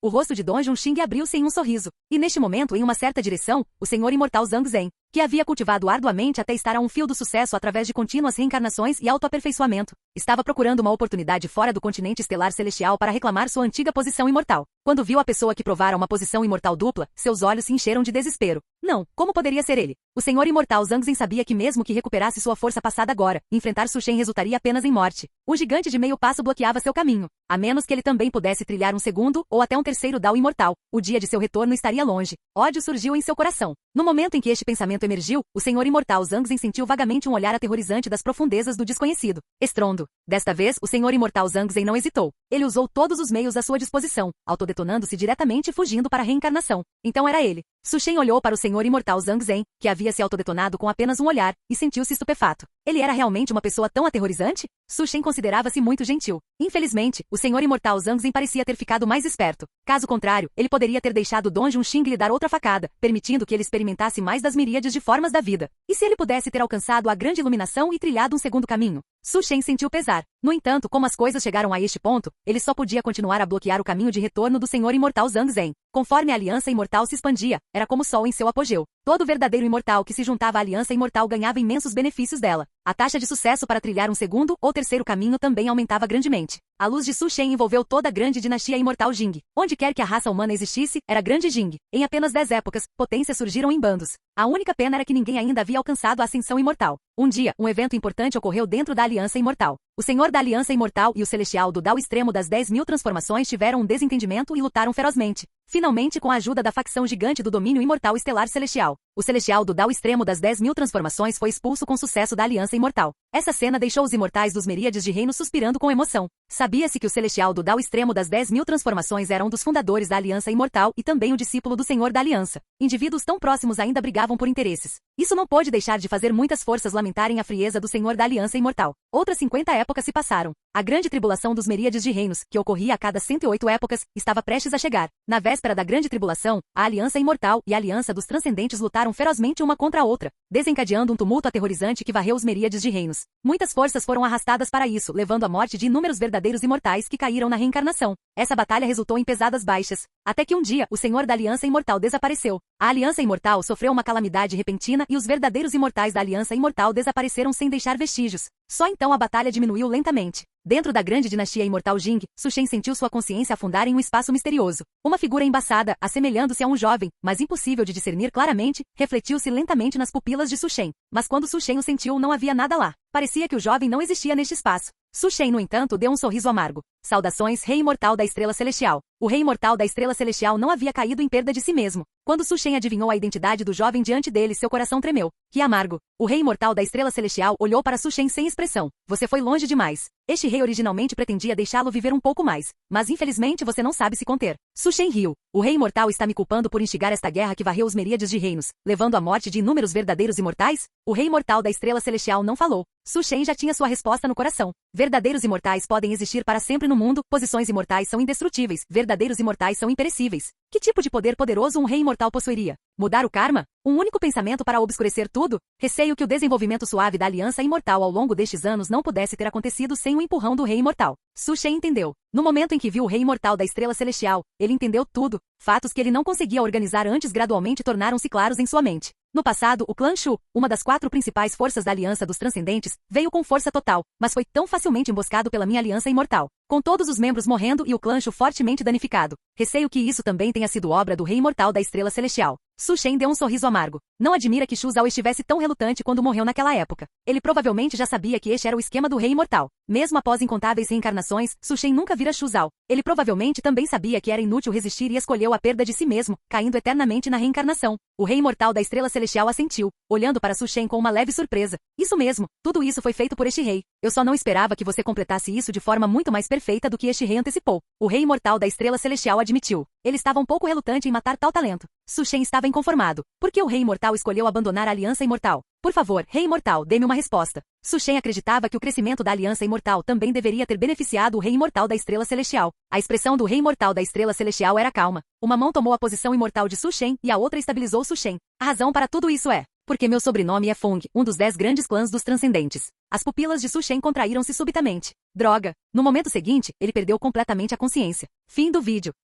O rosto de Dong Junxing abriu-se em um sorriso. E neste momento, em uma certa direção, o senhor imortal Zhang Zhen, que havia cultivado arduamente até estar a um fio do sucesso através de contínuas reencarnações e autoaperfeiçoamento, estava procurando uma oportunidade fora do continente estelar celestial para reclamar sua antiga posição imortal. Quando viu a pessoa que provara uma posição imortal dupla, seus olhos se encheram de desespero. Não, como poderia ser ele? O senhor imortal Zhang Zhen sabia que mesmo que recuperasse sua força passada agora, enfrentar Su Shen resultaria apenas em morte. Um gigante de meio passo bloqueava seu caminho. A menos que ele também pudesse trilhar um segundo, ou até um terceiro Dao imortal, o dia de seu retorno estaria longe. Ódio surgiu em seu coração. No momento em que este pensamento emergiu, o senhor imortal Zhang Zhen sentiu vagamente um olhar aterrorizante das profundezas do desconhecido. Estrondo. Desta vez, o senhor imortal Zhang Zhen não hesitou. Ele usou todos os meios à sua disposição, autodetonando-se diretamente e fugindo para a reencarnação. Então era ele. Su Shen olhou para o senhor imortal Zhang Zhen, que havia se autodetonado com apenas um olhar, e sentiu-se estupefato. Ele era realmente uma pessoa tão aterrorizante? Su Shen considerava-se muito gentil. Infelizmente, o senhor imortal Zhang Zhen parecia ter ficado mais esperto. Caso contrário, ele poderia ter deixado Dong Junxing lhe dar outra facada, permitindo que ele experimentasse mais das miríades de formas da vida. E se ele pudesse ter alcançado a grande iluminação e trilhado um segundo caminho? Su Shen sentiu pesar. No entanto, como as coisas chegaram a este ponto, ele só podia continuar a bloquear o caminho de retorno do senhor imortal Zhang Zhen. Conforme a aliança imortal se expandia, era como o sol em seu apogeu. Todo verdadeiro imortal que se juntava à aliança imortal ganhava imensos benefícios dela. A taxa de sucesso para trilhar um segundo ou terceiro caminho também aumentava grandemente. A luz de Su Shen envolveu toda a grande dinastia imortal Jing. Onde quer que a raça humana existisse, era grande Jing. Em apenas 10 épocas, potências surgiram em bandos. A única pena era que ninguém ainda havia alcançado a ascensão imortal. Um dia, um evento importante ocorreu dentro da aliança imortal. O senhor da aliança imortal e o celestial do Dao extremo das 10.000 transformações tiveram um desentendimento e lutaram ferozmente. Finalmente, com a ajuda da facção gigante do domínio imortal estelar celestial, o Celestial do Dao Extremo das 10.000 transformações foi expulso com sucesso da Aliança Imortal. Essa cena deixou os imortais dos Miríades de Reino suspirando com emoção. Sabia-se que o Celestial do Dao Extremo das 10.000 transformações era um dos fundadores da Aliança Imortal e também o discípulo do Senhor da Aliança. Indivíduos tão próximos ainda brigavam por interesses. Isso não pôde deixar de fazer muitas forças lamentarem a frieza do Senhor da Aliança Imortal. Outras 50 épocas se passaram. A grande tribulação dos Miríades de Reinos, que ocorria a cada 108 épocas, estava prestes a chegar. Na véspera da grande tribulação, a Aliança Imortal e a Aliança dos Transcendentes lutaram ferozmente uma contra a outra, desencadeando um tumulto aterrorizante que varreu os Miríades de Reinos. Muitas forças foram arrastadas para isso, levando à morte de inúmeros verdadeiros imortais que caíram na reencarnação. Essa batalha resultou em pesadas baixas, até que um dia o Senhor da Aliança Imortal desapareceu. A Aliança Imortal sofreu uma calamidade repentina e os verdadeiros imortais da Aliança Imortal desapareceram sem deixar vestígios. Só então a batalha diminuiu lentamente. Dentro da grande dinastia imortal Jing, Su Shen sentiu sua consciência afundar em um espaço misterioso. Uma figura embaçada, assemelhando-se a um jovem, mas impossível de discernir claramente, refletiu-se lentamente nas pupilas de Su Shen. Mas quando Su Shen o sentiu, não havia nada lá. Parecia que o jovem não existia neste espaço. Su Shen, no entanto, deu um sorriso amargo. Saudações, Rei Imortal da Estrela Celestial. O Rei Imortal da Estrela Celestial não havia caído em perda de si mesmo. Quando Su Shen adivinhou a identidade do jovem diante dele, seu coração tremeu. Que amargo. O Rei Imortal da Estrela Celestial olhou para Su Shen sem expressão. Você foi longe demais. Este rei originalmente pretendia deixá-lo viver um pouco mais. Mas infelizmente você não sabe se conter. Su Shen riu. O Rei Imortal está me culpando por instigar esta guerra que varreu os Miríades de Reinos, levando à morte de inúmeros verdadeiros imortais? O Rei Imortal da Estrela Celestial não falou. Su Shen já tinha sua resposta no coração. Verdadeiros imortais podem existir para sempre no mundo, posições imortais são indestrutíveis, verdadeiros imortais são imperecíveis. Que tipo de poder poderoso um rei imortal possuiria? Mudar o karma? Um único pensamento para obscurecer tudo? Receio que o desenvolvimento suave da Aliança Imortal ao longo destes anos não pudesse ter acontecido sem o empurrão do Rei Imortal. Su Shen entendeu. No momento em que viu o Rei Imortal da Estrela Celestial, ele entendeu tudo. Fatos que ele não conseguia organizar antes gradualmente tornaram-se claros em sua mente. No passado, o clã Shu, uma das 4 principais forças da Aliança dos Transcendentes, veio com força total, mas foi tão facilmente emboscado pela minha Aliança Imortal. Com todos os membros morrendo e o clã Shu fortemente danificado. Receio que isso também tenha sido obra do Rei Imortal da Estrela Celestial. Su Shen deu um sorriso amargo. Não admira que Shu Zhao estivesse tão relutante quando morreu naquela época. Ele provavelmente já sabia que este era o esquema do Rei Imortal. Mesmo após incontáveis reencarnações, Su Shen nunca vira Shu Zhao. Ele provavelmente também sabia que era inútil resistir e escolheu a perda de si mesmo, caindo eternamente na reencarnação. O Rei Imortal da Estrela Celestial assentiu, olhando para Su Shen com uma leve surpresa. Isso mesmo, tudo isso foi feito por este rei. Eu só não esperava que você completasse isso de forma muito mais perfeita do que este rei antecipou. O Rei Imortal da Estrela Celestial admitiu. Ele estava um pouco relutante em matar tal talento. Su Shen estava inconformado. Por que o Rei Imortal escolheu abandonar a Aliança Imortal? Por favor, Rei Imortal, dê-me uma resposta. Su Shen acreditava que o crescimento da Aliança Imortal também deveria ter beneficiado o Rei Imortal da Estrela Celestial. A expressão do Rei Imortal da Estrela Celestial era calma. Uma mão tomou a posição imortal de Su Shen e a outra estabilizou Su Shen. A razão para tudo isso é porque meu sobrenome é Fong, um dos 10 grandes clãs dos Transcendentes. As pupilas de Su Shen contraíram-se subitamente. Droga! No momento seguinte, ele perdeu completamente a consciência. Fim do vídeo.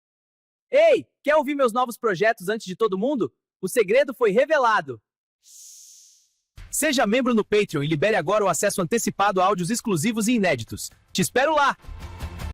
Ei, quer ouvir meus novos projetos antes de todo mundo? O segredo foi revelado. Seja membro no Patreon e libere agora o acesso antecipado a áudios exclusivos e inéditos. Te espero lá!